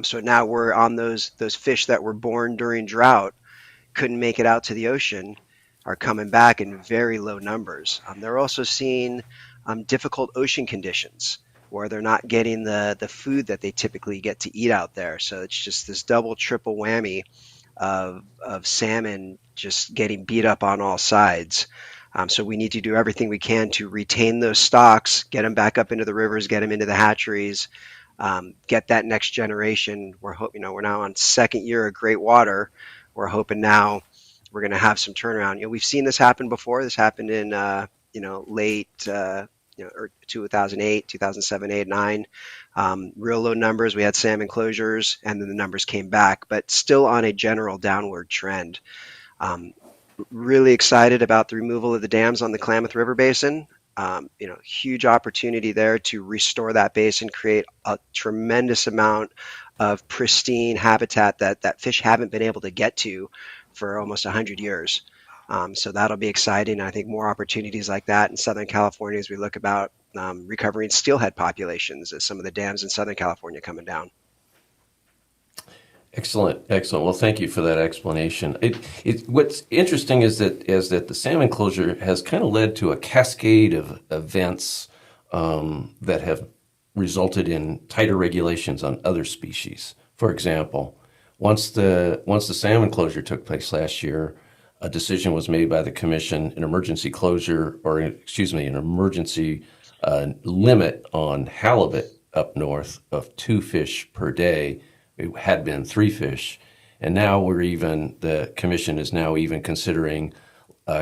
So now we're on those fish that were born during drought, couldn't make it out to the ocean, are coming back in very low numbers. They're also seeing difficult ocean conditions where they're not getting the food that they typically get to eat out there. So it's just this double, triple whammy of salmon just getting beat up on all sides. So we need to do everything we can to retain those stocks, get them back up into the rivers, get them into the hatcheries, get that next generation. We're now on second year of great water. We're hoping now we're going to have some turnaround. We've seen this happen before. This happened in late 2008, 2007, 8, 9. Real low numbers. We had salmon closures, and then the numbers came back, but still on a general downward trend. Really excited about the removal of the dams on the Klamath River Basin. Huge opportunity there to restore that basin, create a tremendous amount of pristine habitat that fish haven't been able to get to for almost 100 years. So that'll be exciting. I think more opportunities like that in Southern California as we look about recovering steelhead populations as some of the dams in Southern California coming down. Excellent. Well, thank you for that explanation. What's interesting is that the salmon closure has kind of led to a cascade of events that have resulted in tighter regulations on other species. For example, once the salmon closure took place last year, a decision was made by the commission, an emergency limit on halibut up north of 2 fish per day. It had been 3 fish, and now the commission is now even considering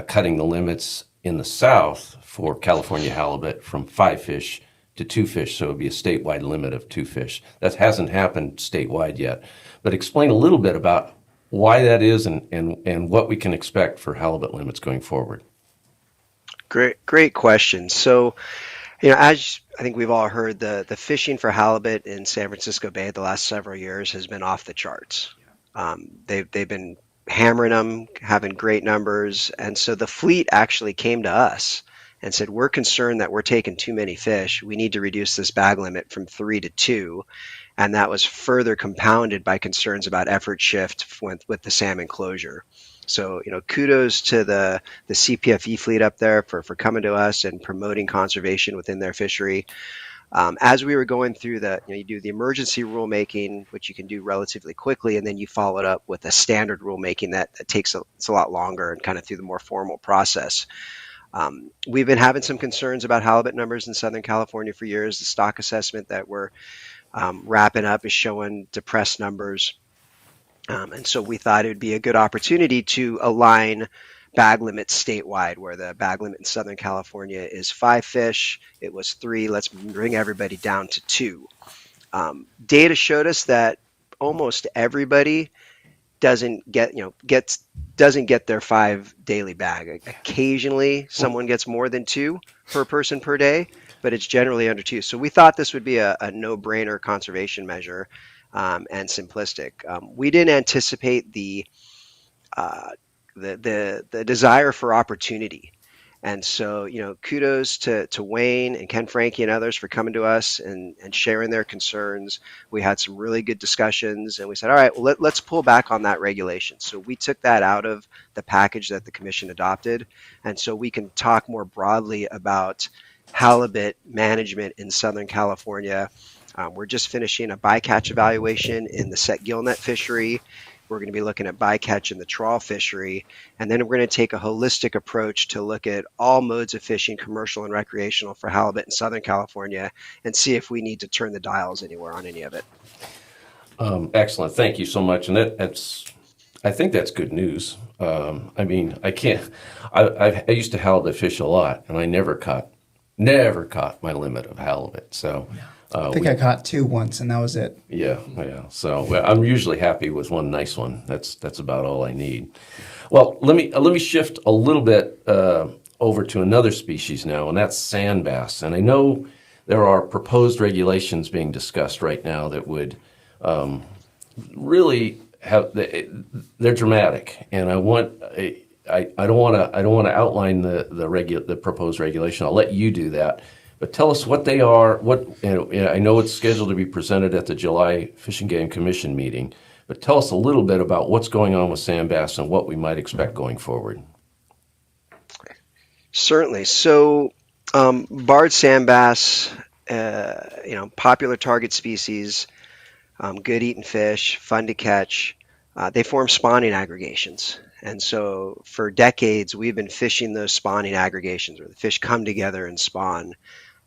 cutting the limits in the south for California halibut from 5 fish to 2 fish, so it would be a statewide limit of 2 fish. That hasn't happened statewide yet, but explain a little bit about why that is and what we can expect for halibut limits going forward. Great question. So, as I think we've all heard, the fishing for halibut in San Francisco Bay the last several years has been off the charts. They've been hammering them, having great numbers, and so the fleet actually came to us and said, we're concerned that we're taking too many fish. We need to reduce this bag limit from 3 to 2. And that was further compounded by concerns about effort shift with the salmon closure. So, kudos to the CPFE fleet up there for coming to us and promoting conservation within their fishery. As we were going through you do the emergency rulemaking, which you can do relatively quickly, and then you follow it up with a standard rulemaking that takes it's a lot longer and kind of through the more formal process. We've been having some concerns about halibut numbers in Southern California for years. The stock assessment that we're wrapping up is showing depressed numbers. And so we thought it would be a good opportunity to align bag limits statewide, where the bag limit in Southern California is 5 fish. It was 3. Let's bring everybody down to 2. Data showed us that almost everybody doesn't get their 5 daily bag. Occasionally, someone gets more than 2 per person per day, but it's generally under 2. So we thought this would be a no-brainer conservation measure and simplistic. We didn't anticipate the desire for opportunity. And so, kudos to Wayne and Ken Frankie and others for coming to us and sharing their concerns. We had some really good discussions, and we said, all right, well, let's pull back on that regulation. So we took that out of the package that the commission adopted. And so we can talk more broadly about halibut management in Southern California. We're just finishing a bycatch evaluation in the set gillnet fishery. We're going to be looking at bycatch in the trawl fishery, and then we're going to take a holistic approach to look at all modes of fishing, commercial and recreational, for halibut in Southern California, and see if we need to turn the dials anywhere on any of it. Excellent. Thank you so much. And I think that's good news. I used to halibut fish a lot, and I never caught my limit of halibut. So I think I caught 2 once, and that was it. Yeah. So well, I'm usually happy with one nice one. That's about all I need. Well, let me shift a little bit over to another species now, and that's sand bass. And I know there are proposed regulations being discussed right now that would really have they're dramatic, and I don't want to outline the proposed regulation. I'll let you do that. But tell us what they are. I know it's scheduled to be presented at the July Fish and Game Commission meeting, but tell us a little bit about what's going on with sand bass and what we might expect going forward. Certainly. So, barred sand bass, popular target species, good eating fish, fun to catch. They form spawning aggregations. And so for decades, we've been fishing those spawning aggregations where the fish come together and spawn.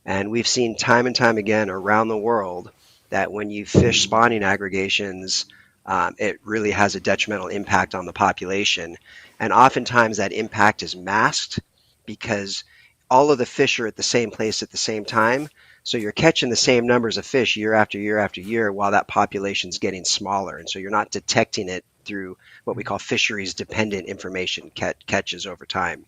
And we've seen time and time again around the world that when you fish spawning aggregations, it really has a detrimental impact on the population. And oftentimes that impact is masked because all of the fish are at the same place at the same time. So you're catching the same numbers of fish year after year after year while that population's getting smaller. And so you're not detecting it through what we call fisheries dependent information catches over time.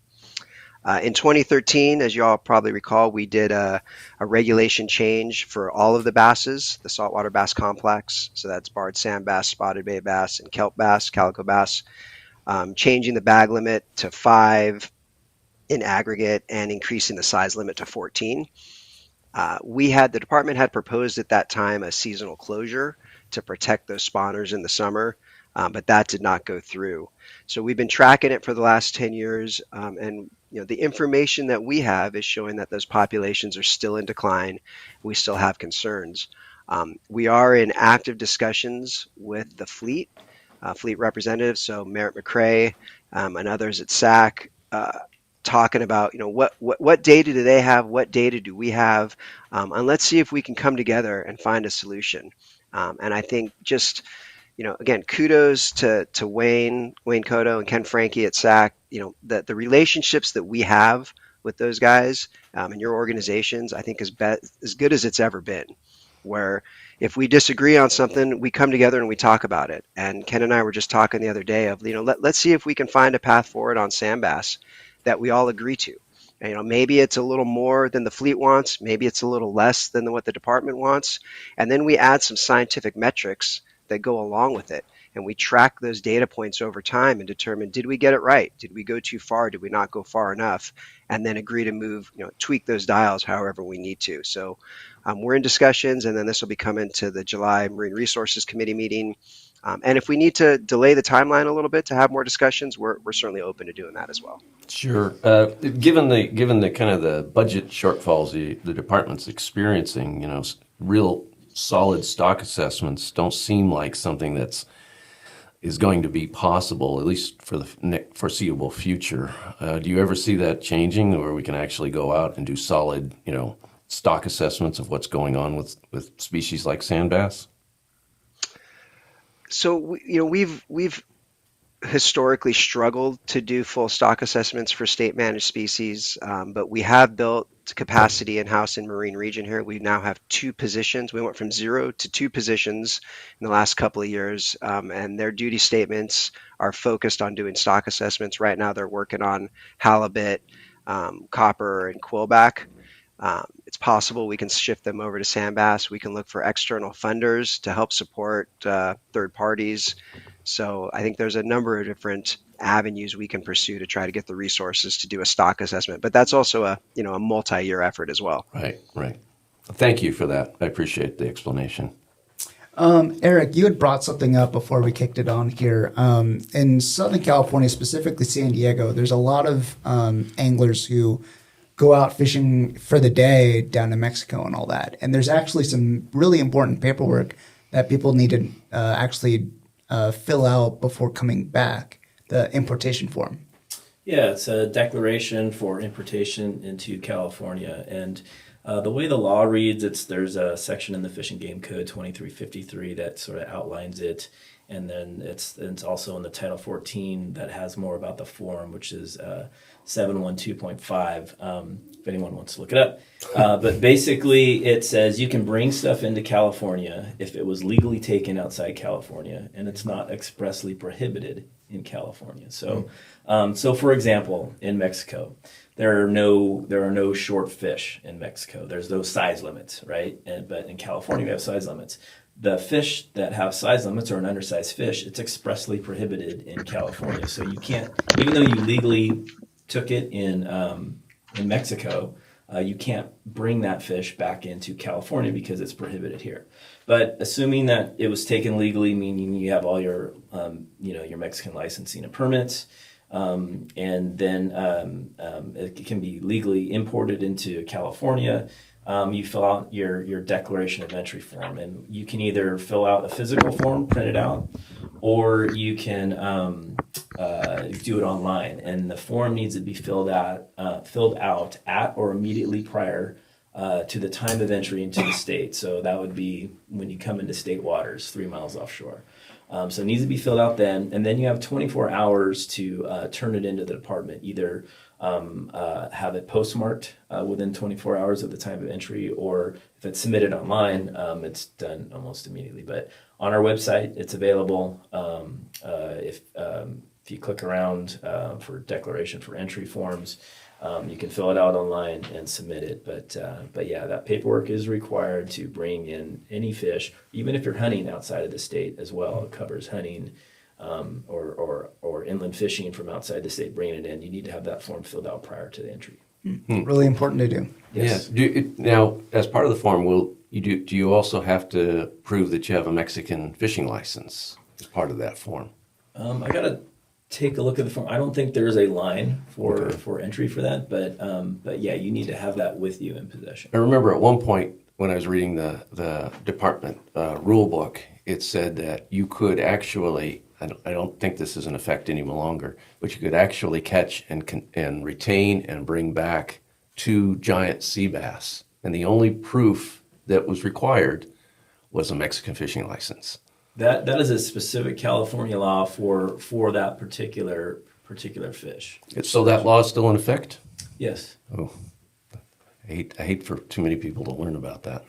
In 2013, as you all probably recall, we did a regulation change for all of the basses, the saltwater bass complex. So that's barred sand bass, spotted bay bass, and kelp bass, calico bass, changing the bag limit to 5 in aggregate and increasing the size limit to 14. The department had proposed at that time a seasonal closure to protect those spawners in the summer, but that did not go through. So we've been tracking it for the last 10 years, and the information that we have is showing that those populations are still in decline. We still have concerns. We are in active discussions with the fleet representatives, so Merritt McRae and others at SAC, talking about what data do they have, what data do we have, and let's see if we can come together and find a solution. And I think just again, kudos to Wayne Cotto and Ken Frankie at SAC. The relationships that we have with those guys and your organizations, I think is as good as it's ever been. Where if we disagree on something, we come together and we talk about it. And Ken and I were just talking the other day of let's see if we can find a path forward on sand bass that we all agree to. And, maybe it's a little more than the fleet wants, maybe it's a little less than what the department wants, and then we add some scientific metrics that go along with it. And we track those data points over time and determine, did we get it right? Did we go too far? Did we not go far enough? And then agree to move, tweak those dials however we need to. So we're in discussions, and then this will be coming to the July Marine Resources Committee meeting. And if we need to delay the timeline a little bit to have more discussions, we're certainly open to doing that as well. Sure. Given the kind of the budget shortfalls the department's experiencing, real solid stock assessments don't seem like something is going to be possible, at least for the foreseeable future. Do you ever see that changing, or we can actually go out and do solid, stock assessments of what's going on with species like sand bass? So we've historically struggled to do full stock assessments for state managed species, but we have built capacity in-house in Marine Region here. We now have 2 positions. We went from 0 to 2 positions in the last couple of years, and their duty statements are focused on doing stock assessments. Right now they're working on halibut, copper, and quillback. It's possible we can shift them over to sand bass. We can look for external funders to help support third parties. So I think there's a number of different avenues we can pursue to try to get the resources to do a stock assessment. But that's also a multi-year effort as well. Right. Thank you for that. I appreciate the explanation. Eric, you had brought something up before we kicked it on here. In Southern California, specifically San Diego, there's a lot of anglers who go out fishing for the day down to Mexico and all that. And there's actually some really important paperwork that people need to actually fill out before coming back, the importation form. Yeah, it's a declaration for importation into California. And The way the law reads, there's a section in the Fish and Game Code 2353 that sort of outlines it, and then it's also in the Title 14 that has more about the form, which is 712.5. If anyone wants to look it up, but basically it says you can bring stuff into California if it was legally taken outside California, and it's not expressly prohibited in California. So, so for example, in Mexico, there are no short fish in Mexico. There's no size limits, right? But in California, we have size limits. The fish that have size limits are an undersized fish. It's expressly prohibited in California. So you can't, even though you legally took it in Mexico, you can't bring that fish back into California because it's prohibited here. But assuming that it was taken legally, meaning you have all your, your Mexican licensing and permits, and then it can be legally imported into California. You fill out your declaration of entry form, and you can either fill out a physical form, print it out, or you can do it online. And the form needs to be filled out at or immediately prior to the time of entry into the state. So that would be when you come into state waters, 3 miles offshore. So it needs to be filled out then, and then you have 24 hours to turn it into the department, either have it postmarked within 24 hours of the time of entry, or if it's submitted online, it's done almost immediately. But on our website, it's available. If you click around for declaration for entry forms, you can fill it out online and submit it. But yeah, that paperwork is required to bring in any fish, even if you're hunting outside of the state as well. It covers hunting or inland fishing from outside the state, bringing it in. You need to have that form filled out prior to the entry. Really important to do. Yes. Yeah. Now, as part of the form, do you also have to prove that you have a Mexican fishing license as part of that form? I gotta take a look at the form. I don't think there's a line for entry for that, but yeah, you need to have that with you in possession. I remember at one point when I was reading the department rule book, it said that you could actually, I don't think this is in effect any longer, but you could actually catch and retain and bring back 2 giant sea bass. And the only proof that was required was a Mexican fishing license. That is a specific California law for that particular fish. So that law is still in effect? Yes. Oh, I hate for too many people to learn about that.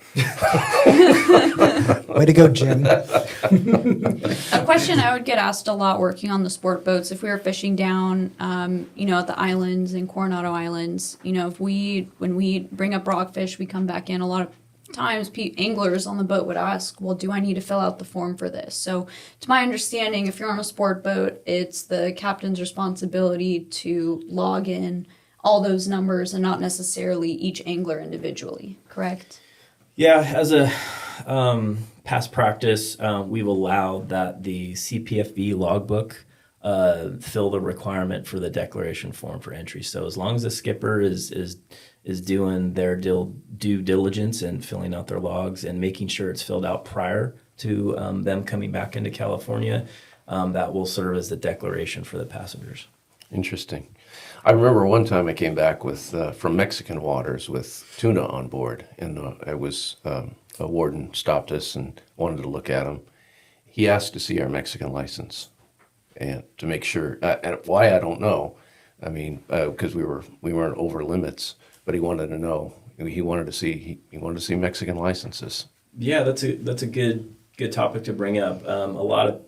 Way to go, Jim. A question I would get asked a lot working on the sport boats, if we were fishing down, at the islands and Coronado Islands, when we bring up rockfish, we come back in, a lot of times anglers on the boat would ask, well, do I need to fill out the form for this? So to my understanding, if you're on a sport boat, it's the captain's responsibility to log in all those numbers and not necessarily each angler individually, correct? Yeah, as a past practice, we've allowed that the CPFV logbook fill the requirement for the declaration form for entry. So as long as the skipper is doing their due diligence and filling out their logs and making sure it's filled out prior to them coming back into California, that will serve as the declaration for the passengers. Interesting. I remember one time I came back with from Mexican waters with tuna on board, and a warden stopped us and wanted to look at them. He asked to see our Mexican license, and to make sure. And why, I don't know. I mean, because we weren't over limits, but he wanted to know. He wanted to see Mexican licenses. Yeah, that's a good topic to bring up. A lot of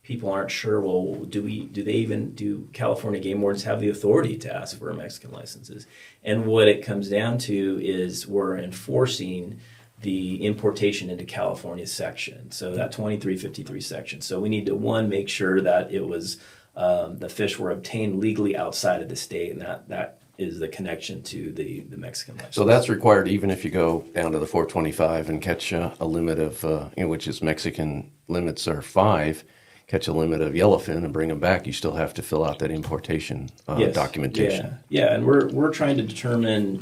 people aren't sure. Well, do California game wardens have the authority to ask for Mexican licenses? And what it comes down to is we're enforcing the importation into California section, so that 2353 section. So we need to make sure that it was the fish were obtained legally outside of the state, and that is the connection to the Mexican license. So that's required even if you go down to the 425 and catch a limit of, which is Mexican limits are 5, catch a limit of yellowfin and bring them back, you still have to fill out that importation Yes. documentation. Yeah, and we're trying to determine,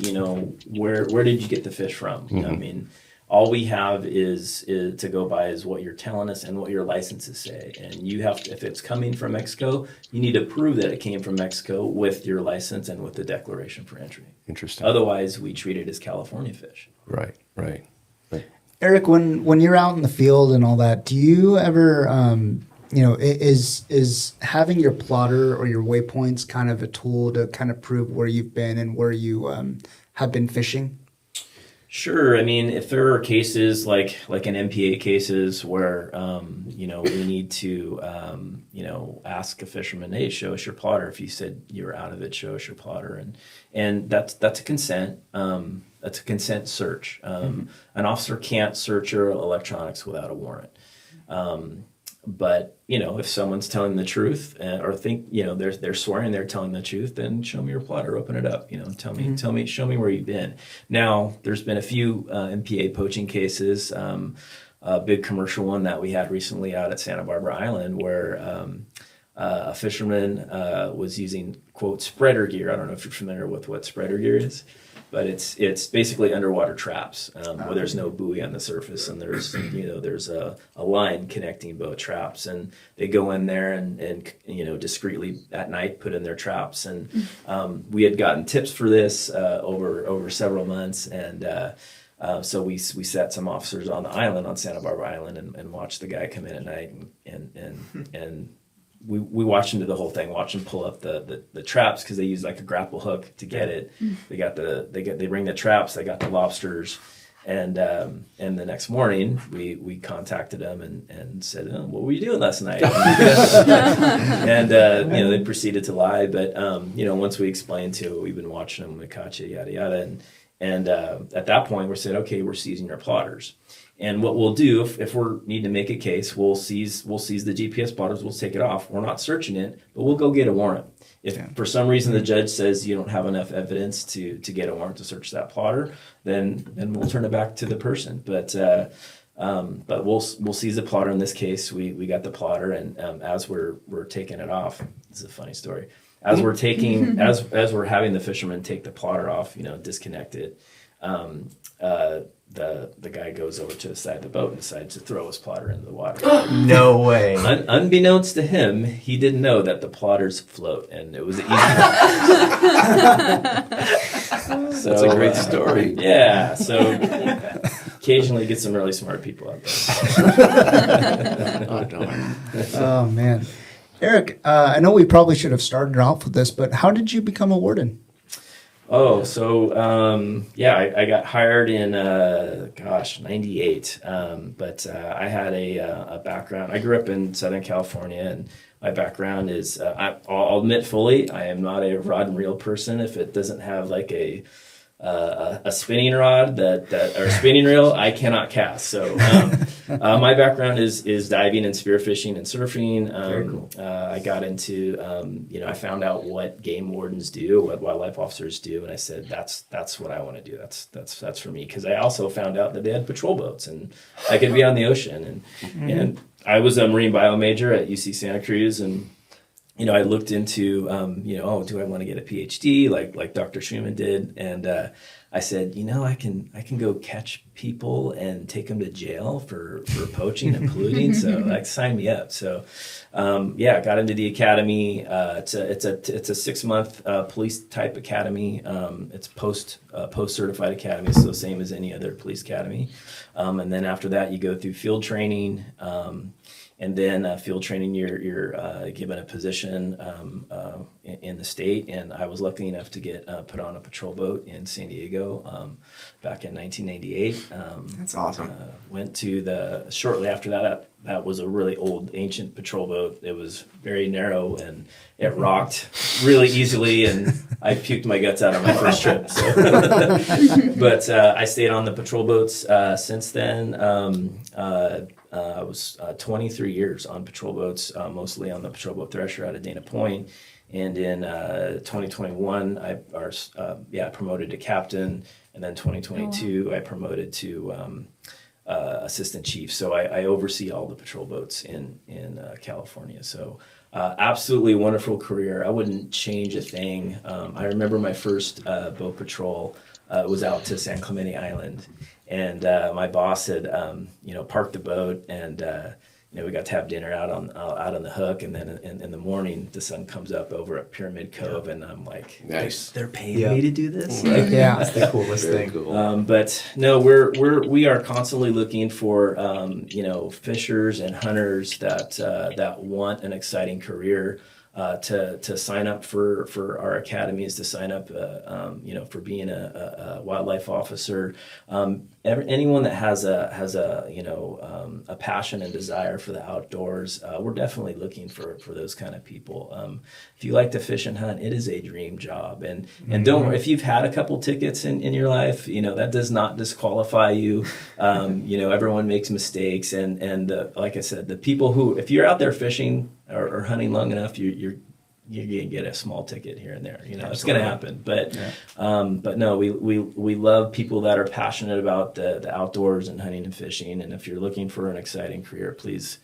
where did you get the fish from? Mm-hmm. I mean, all we have is to go by is what you're telling us and what your licenses say. And you have to, if it's coming from Mexico, you need to prove that it came from Mexico with your license and with the declaration for entry. Interesting. Otherwise, we treat it as California fish. Right. Eric, when you're out in the field and all that, do you ever, is having your plotter or your waypoints kind of a tool to kind of prove where you've been and where you have been fishing? Sure. I mean, if there are cases like in MPA cases where we need to ask a fisherman, hey, show us your plotter. If you said you were out of it, show us your plotter, and that's a consent. That's a consent search. An officer can't search your electronics without a warrant. But if someone's telling the truth or think they're swearing they're telling the truth, then show me your plotter, open it up. Tell me, show me where you've been. Now, there's been a few MPA poaching cases. A big commercial one that we had recently out at Santa Barbara Island, where a fisherman was using quote spreader gear. I don't know if you're familiar with what spreader gear is. But it's basically underwater traps where there's no buoy on the surface, and there's a line connecting both traps, and they go in there and discreetly at night put in their traps. And we had gotten tips for this over several months, and so we set some officers on the island, on Santa Barbara Island, and watched the guy come in at night and we watched him do the whole thing, watch him pull up the traps, because they use like a grapple hook to get it. They bring the traps, they got the lobsters, and the next morning we contacted them and said, oh, what were you doing last night? And they proceeded to lie, but once we explained to we've been watching them, we caught you, yada yada, and at that point we said, okay, we're seizing your plotters. And what we'll do, if we need to make a case, we'll seize the GPS plotters, we'll take it off. We're not searching it, but we'll go get a warrant. If for some reason the judge says you don't have enough evidence to get a warrant to search that plotter, then we'll turn it back to the person. But we'll seize the plotter. In this case, we got the plotter, and as we're taking it off, this is a funny story. As we're taking as we're having the fisherman take the plotter off, disconnect it. The guy goes over to the side of the boat and decides to throw his plotter into the water. No way. Unbeknownst to him, he didn't know that the plotters float, and it was an easy. So, That's a great story. Yeah. So occasionally get some really smart people out there. Oh, darn. Oh, man. Eric, I know we probably should have started off with this, but how did you become a warden? Oh, so I got hired in 98. But I had a background. I grew up in Southern California, and my background is I'll admit fully I am not a rod and reel person. If it doesn't have like a spinning rod or spinning reel, I cannot cast. So my background is diving and spearfishing and surfing. Very cool. I got into I found out what game wardens do, what wildlife officers do, and I said that's what I want to do. That's for me, because I also found out that they had patrol boats and I could be on the ocean, and I was a marine bio major at UC Santa Cruz, and I looked into, do I want to get a PhD like Dr. Shuman did? And I said, I can go catch people and take them to jail for poaching and polluting. So sign me up. So, I got into the academy. It's a 6-month police type academy. It's post certified academy, so same as any other police academy. And then after that, you go through field training. And then field training, you're given a position in the state, and I was lucky enough to get put on a patrol boat in San Diego back in 1998. That's awesome. Went to shortly after that was a really old, ancient patrol boat. It was very narrow, and it rocked really easily, and I puked my guts out on my first trip. So. But I stayed on the patrol boats since then. I was 23 years on patrol boats, mostly on the patrol boat Thresher out of Dana Point. And in 2021, I promoted to captain. And then 2022, I promoted to assistant chief. So I oversee all the patrol boats in California. So absolutely wonderful career. I wouldn't change a thing. I remember my first boat patrol was out to San Clemente Island. and my boss had parked the boat, and we got to have dinner out on the hook, and then in the morning the sun comes up over at Pyramid Cove, and I'm like, Nice. they're paying me to do this. Yeah. That's the coolest Very thing. cool. But no, we are constantly looking for fishers and hunters that want an exciting career to sign up for our academies, to sign up for being a wildlife officer. Anyone that has a passion and desire for the outdoors, we're definitely looking for those kind of people. If you like to fish and hunt, it is a dream job, and don't worry if you've had a couple tickets in your life. That does not disqualify you. Everyone makes mistakes, and like I said, the people who, if you're out there fishing or hunting long enough, you're gonna get a small ticket here and there. It's gonna happen. But no, we love people that are passionate about the outdoors and hunting and fishing. And if you're looking for an exciting career, please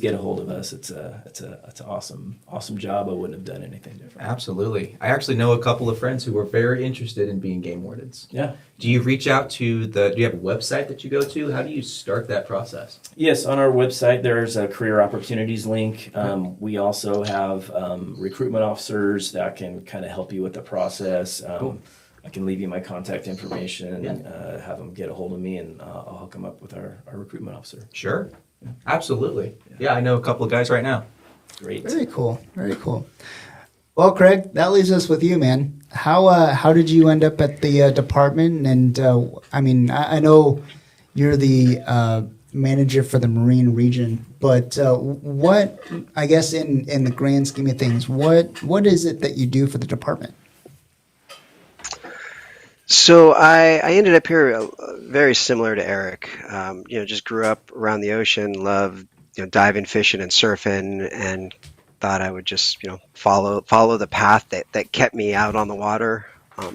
get a hold of us. It's an awesome job. I wouldn't have done anything different. Absolutely. I actually know a couple of friends who were very interested in being game wardens. Yeah. Do you reach out to do you have a website that you go to? How do you start that process? Yes, on our website there's a career opportunities link. We also have recruitment officers that can kind of help you with the process. Cool. I can leave you my contact information and have them get a hold of me, and I'll hook them up with our recruitment officer. Sure. Absolutely. Yeah, I know a couple of guys right now. Great. Very cool. Very cool. Well, Craig, that leaves us with you, man. How did you end up at the department? And I know you're the manager for the Marine region, but what, I guess, in the grand scheme of things, what is it that you do for the department? So I ended up here very similar to Eric. Just grew up around the ocean, loved diving, fishing, and surfing, and thought I would just follow the path that kept me out on the water.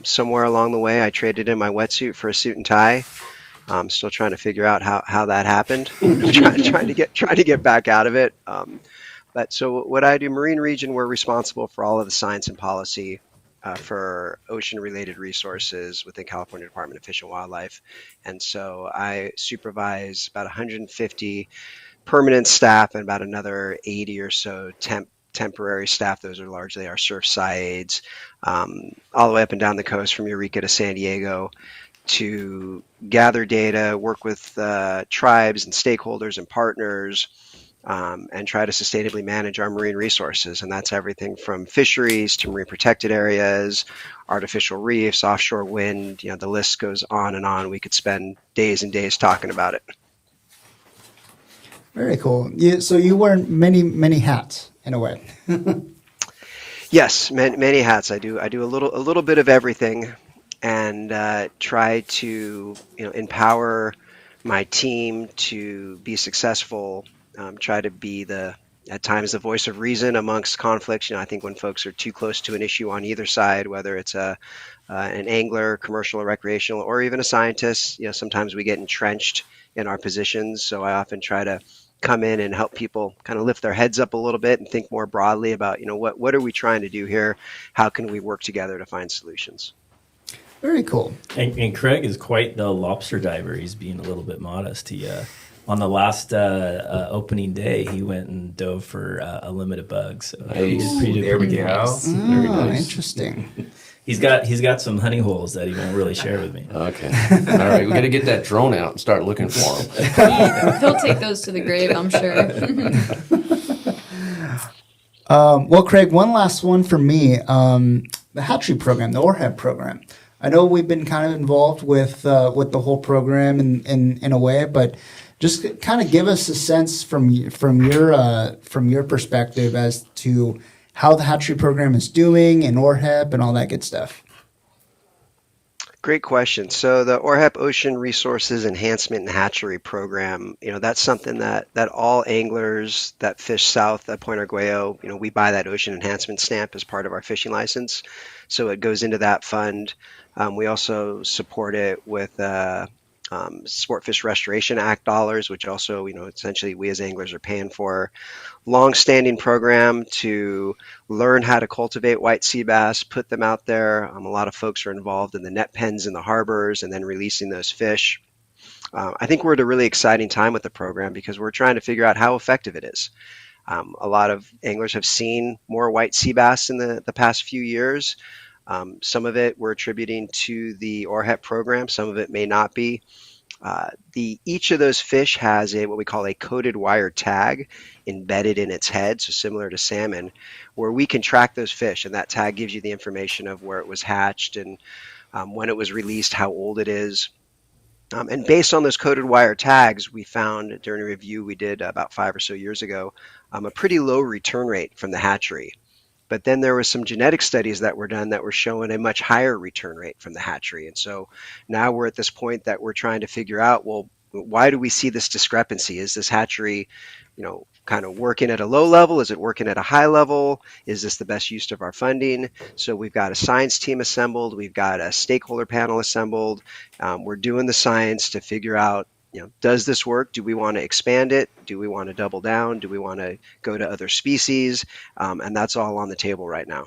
Somewhere along the way, I traded in my wetsuit for a suit and tie. I'm still trying to figure out how that happened. trying to get back out of it. But so what I do, Marine Region, we're responsible for all of the science and policy for ocean-related resources within California Department of Fish and Wildlife. And so I supervise about 150 permanent staff and about another 80 or so temporary staff. Those are largely our surf aides, all the way up and down the coast from Eureka to San Diego, to gather data, work with tribes and stakeholders and partners, and try to sustainably manage our marine resources. And that's everything from fisheries to marine protected areas, artificial reefs, offshore wind, the list goes on and on. We could spend days and days talking about it. Very cool. So you wear many hats in a way. Yes, many hats. I do a little bit of everything, and try to empower my team to be successful. Try to be at times the voice of reason amongst conflicts. I think when folks are too close to an issue on either side, whether it's an angler, commercial or recreational, or even a scientist, sometimes we get entrenched in our positions. So I often try to come in and help people kind of lift their heads up a little bit and think more broadly about, what are we trying to do here? How can we work together to find solutions? Very cool. And Craig is quite the lobster diver. He's being a little bit modest. He on the last opening day, he went and dove for a limit of bugs. So Nice. There we go. nice. Very nice. Interesting. He's got some honey holes that he won't really share with me. Okay. All right. We got to get that drone out and start looking for them. He'll take those to the grave, I'm sure. Well, Craig, one last one for me. The hatchery program, the OREHP program. I know we've been kind of involved with the whole program in a way, but just kind of give us a sense from your perspective as to how the hatchery program is doing and OREHP and all that good stuff. Great question. So the OREHP Ocean Resources Enhancement and Hatchery Program, that's something that all anglers that fish south at Point Arguello, we buy that ocean enhancement stamp as part of our fishing license. So it goes into that fund. We also support it with Sport Fish Restoration Act dollars, which also, essentially we as anglers are paying for. Long-standing program to learn how to cultivate white sea bass, put them out there. A lot of folks are involved in the net pens in the harbors and then releasing those fish. I think we're at a really exciting time with the program because we're trying to figure out how effective it is. A lot of anglers have seen more white sea bass in the past few years. Some of it we're attributing to the OREHP program. Some of it may not be. Each of those fish has what we call a coated wire tag embedded in its head, so similar to salmon, where we can track those fish, and that tag gives you the information of where it was hatched and when it was released, how old it is. And based on those coated wire tags, we found during a review we did about 5 or so years ago, a pretty low return rate from the hatchery. But then there were some genetic studies that were done that were showing a much higher return rate from the hatchery. And so now we're at this point that we're trying to figure out, well, why do we see this discrepancy? Is this hatchery, kind of working at a low level? Is it working at a high level? Is this the best use of our funding? So we've got a science team assembled. We've got a stakeholder panel assembled. We're doing the science to figure out, does this work? Do we want to expand it? Do we want to double down? Do we want to go to other species? And that's all on the table right now.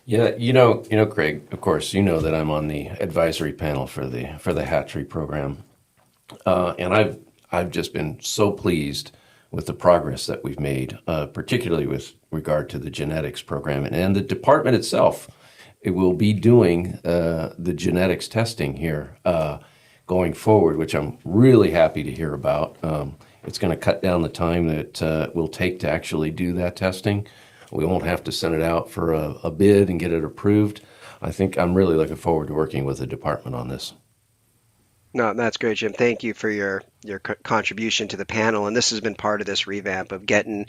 Yeah, Craig, of course, you know that I'm on the advisory panel for the hatchery program. And I've just been so pleased with the progress that we've made, particularly with regard to the genetics program and the department itself. It will be doing the genetics testing here going forward, which I'm really happy to hear about. It's going to cut down the time that it will take to actually do that testing. We won't have to send it out for a bid and get it approved. I think I'm really looking forward to working with the department on this. No, that's great, Jim. Thank you for your contribution to the panel. And this has been part of this revamp of getting,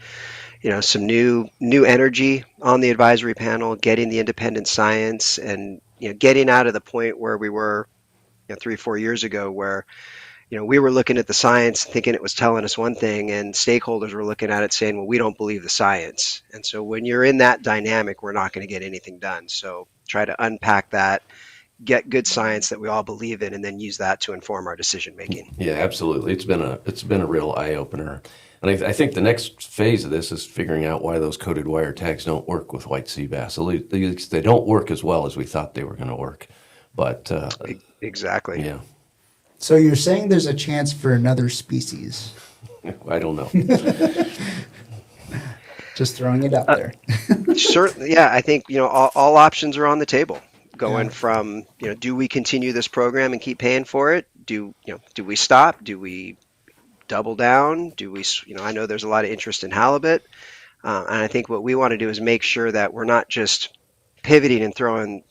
some new energy on the advisory panel, getting the independent science, and getting out of the point where we were 3 or 4 years ago, where we were looking at the science thinking it was telling us one thing, and stakeholders were looking at it saying, well, we don't believe the science. And so when you're in that dynamic, we're not going to get anything done. So try to unpack that, get good science that we all believe in, and then use that to inform our decision making. Yeah, absolutely. It's been a real eye opener, and I think the next phase of this is figuring out why those coated wire tags don't work with white sea bass. At least they don't work as well as we thought they were going to work. But exactly. Yeah. So you're saying there's a chance for another species? I don't know. Just throwing it out there. Certainly, yeah. I think all options are on the table. Going from do we continue this program and keep paying for it? Do we stop? Do we double down? Do we I know there's a lot of interest in halibut, and I think what we want to do is make sure that we're not just pivoting and throwing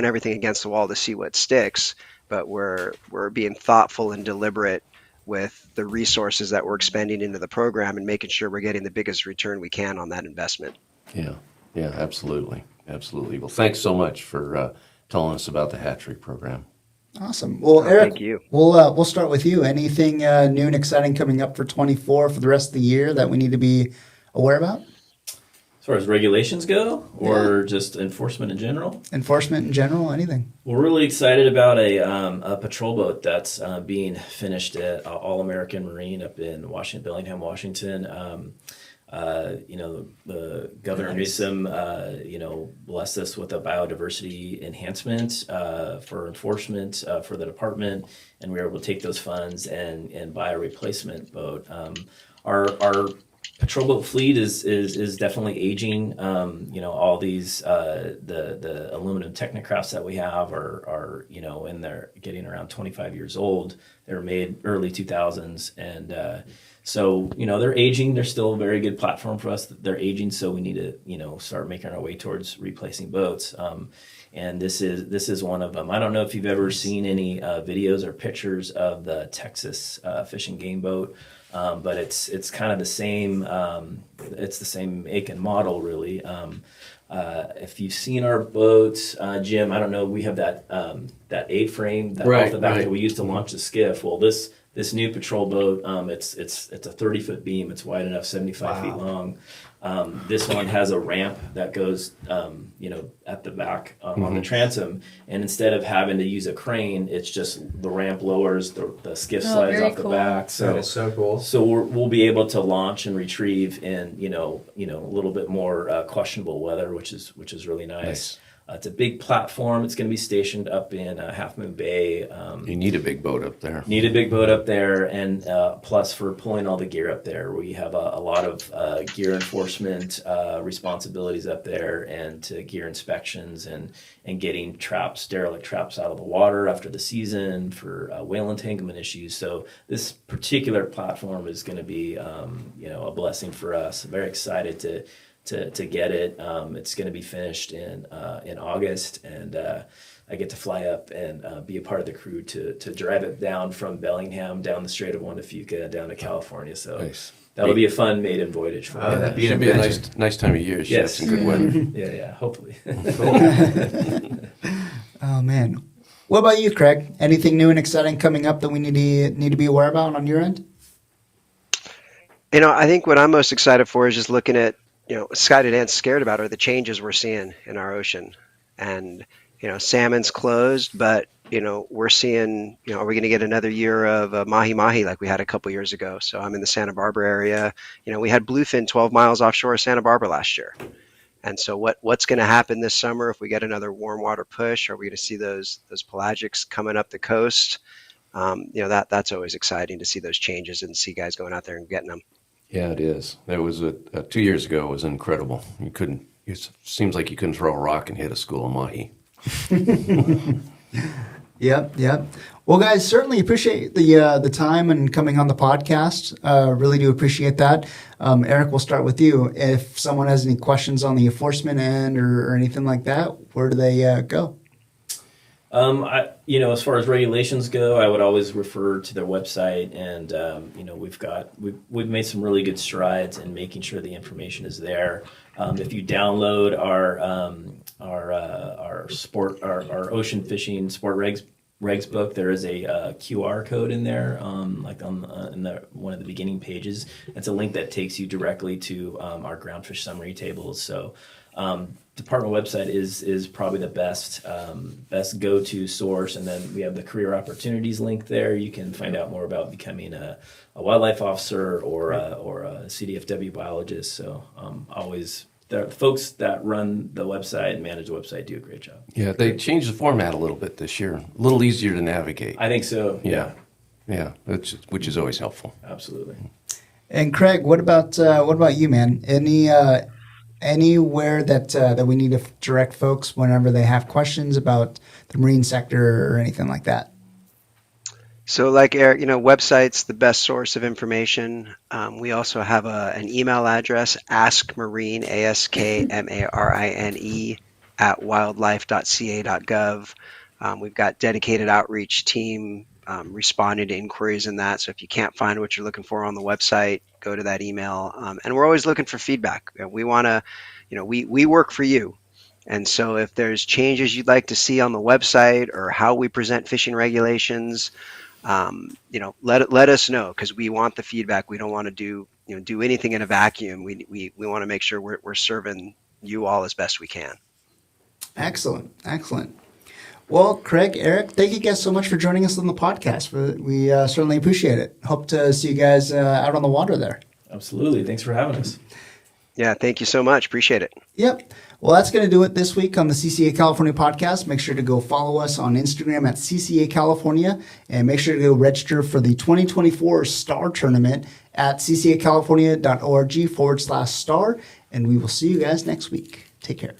everything against the wall to see what sticks, but we're being thoughtful and deliberate with the resources that we're expending into the program and making sure we're getting the biggest return we can on that investment. Yeah, absolutely. Well, thanks so much for telling us about the hatchery program. Awesome. Well, Eric, thank you. We'll start with you. Anything new and exciting coming up for 24 for the rest of the year that we need to be aware about? As far as regulations go, or just enforcement in general? Enforcement in general, anything? We're really excited about a patrol boat that's being finished at All American Marine up in Bellingham, Washington. The Governor Newsom, blessed us with a biodiversity enhancement for enforcement for the department, and we were able to take those funds and buy a replacement boat. Our patrol boat fleet is definitely aging. All these the aluminum Technocrafts that we have are and they're getting around 25 years old. They were made early 2000s, and so they're aging. They're still a very good platform for us. They're aging, so we need to start making our way towards replacing boats. And this is one of them. I don't know if you've ever seen any videos or pictures of the Texas Fish and Game boat. But it's kind of the same. It's the same make and model, really. If you've seen our boats, Jim, I don't know. We have that A-frame that off the back that we used to launch the skiff. Well, this new patrol boat, it's a 30-foot beam. It's wide enough, 75 feet long. This one has a ramp that goes, at the back on the transom, and instead of having to use a crane, it's just the ramp lowers, the skiff slides off the back. So that is so cool. So we'll be able to launch and retrieve in a little bit more questionable weather, which is really nice. It's a big platform. It's going to be stationed up in Half Moon Bay. You need a big boat up there. Need a big boat up there, and plus for pulling all the gear up there, we have a lot of gear enforcement responsibilities up there, and gear inspections and getting derelict traps out of the water after the season for whale entanglement issues. So this particular platform is going to be a blessing for us. I'm very excited to get it. It's going to be finished in August, and I get to fly up and be a part of the crew to drive it down from Bellingham down the Strait of Juan de Fuca down to California. So Nice. that'll be a fun maiden voyage for me. that'd be an Should be a adventure. nice time of year. Should have some good weather. Yeah, hopefully. Oh man. What about you, Craig? Anything new and exciting coming up that we need to be aware about on your end? I think what I'm most excited for is just looking at, excited and scared about are the changes we're seeing in our ocean. And, salmon's closed, but, we're seeing, are we going to get another year of mahi-mahi like we had a couple years ago? So I'm in the Santa Barbara area. We had bluefin 12 miles offshore of Santa Barbara last year. And so what's going to happen this summer if we get another warm water push? Are we going to see those pelagics coming up the coast? That's always exciting to see those changes and see guys going out there and getting them. Yeah, it is. That was 2 years ago. It was incredible. It seems like you couldn't throw a rock and hit a school of mahi. Yep. Well, guys, certainly appreciate the time and coming on the podcast. Really do appreciate that. Eric, we'll start with you. If someone has any questions on the enforcement end or anything like that, where do they go? As far as regulations go, I would always refer to their website, and we've made some really good strides in making sure the information is there. If you download our ocean fishing sport regs book, there is a QR code in there, in one of the beginning pages. It's a link that takes you directly to our groundfish summary tables. So. Department website is probably the best go-to source, and then we have the career opportunities link there. You can find out more about becoming a wildlife officer or a CDFW biologist. So always the folks that run the website and manage the website do a great job. Yeah, they changed the format a little bit this year. A little easier to navigate. I think so. Yeah, which is always helpful. Absolutely. And Craig, what about you, man? Anywhere that we need to direct folks whenever they have questions about the marine sector or anything like that? So like Eric, website's the best source of information. We also have an email address, askmarine, ASKMARINE @wildlife.ca.gov. We've got dedicated outreach team responding to inquiries in that. So if you can't find what you're looking for on the website, go to that email. And we're always looking for feedback. We want to, we work for you. And so if there's changes you'd like to see on the website or how we present fishing regulations, let us know, because we want the feedback. We don't want to do anything in a vacuum. We want to make sure we're serving you all as best we can. Excellent. Well, Craig, Eric, thank you guys so much for joining us on the podcast. We certainly appreciate it. Hope to see you guys out on the water there. Absolutely. Thanks for having us. Yeah, thank you so much. Appreciate it. Yep. Well, that's going to do it this week on the CCA California podcast. Make sure to go follow us on Instagram at CCA California, and make sure to go register for the 2024 STAR Tournament at ccacalifornia.org/STAR. And we will see you guys next week. Take care.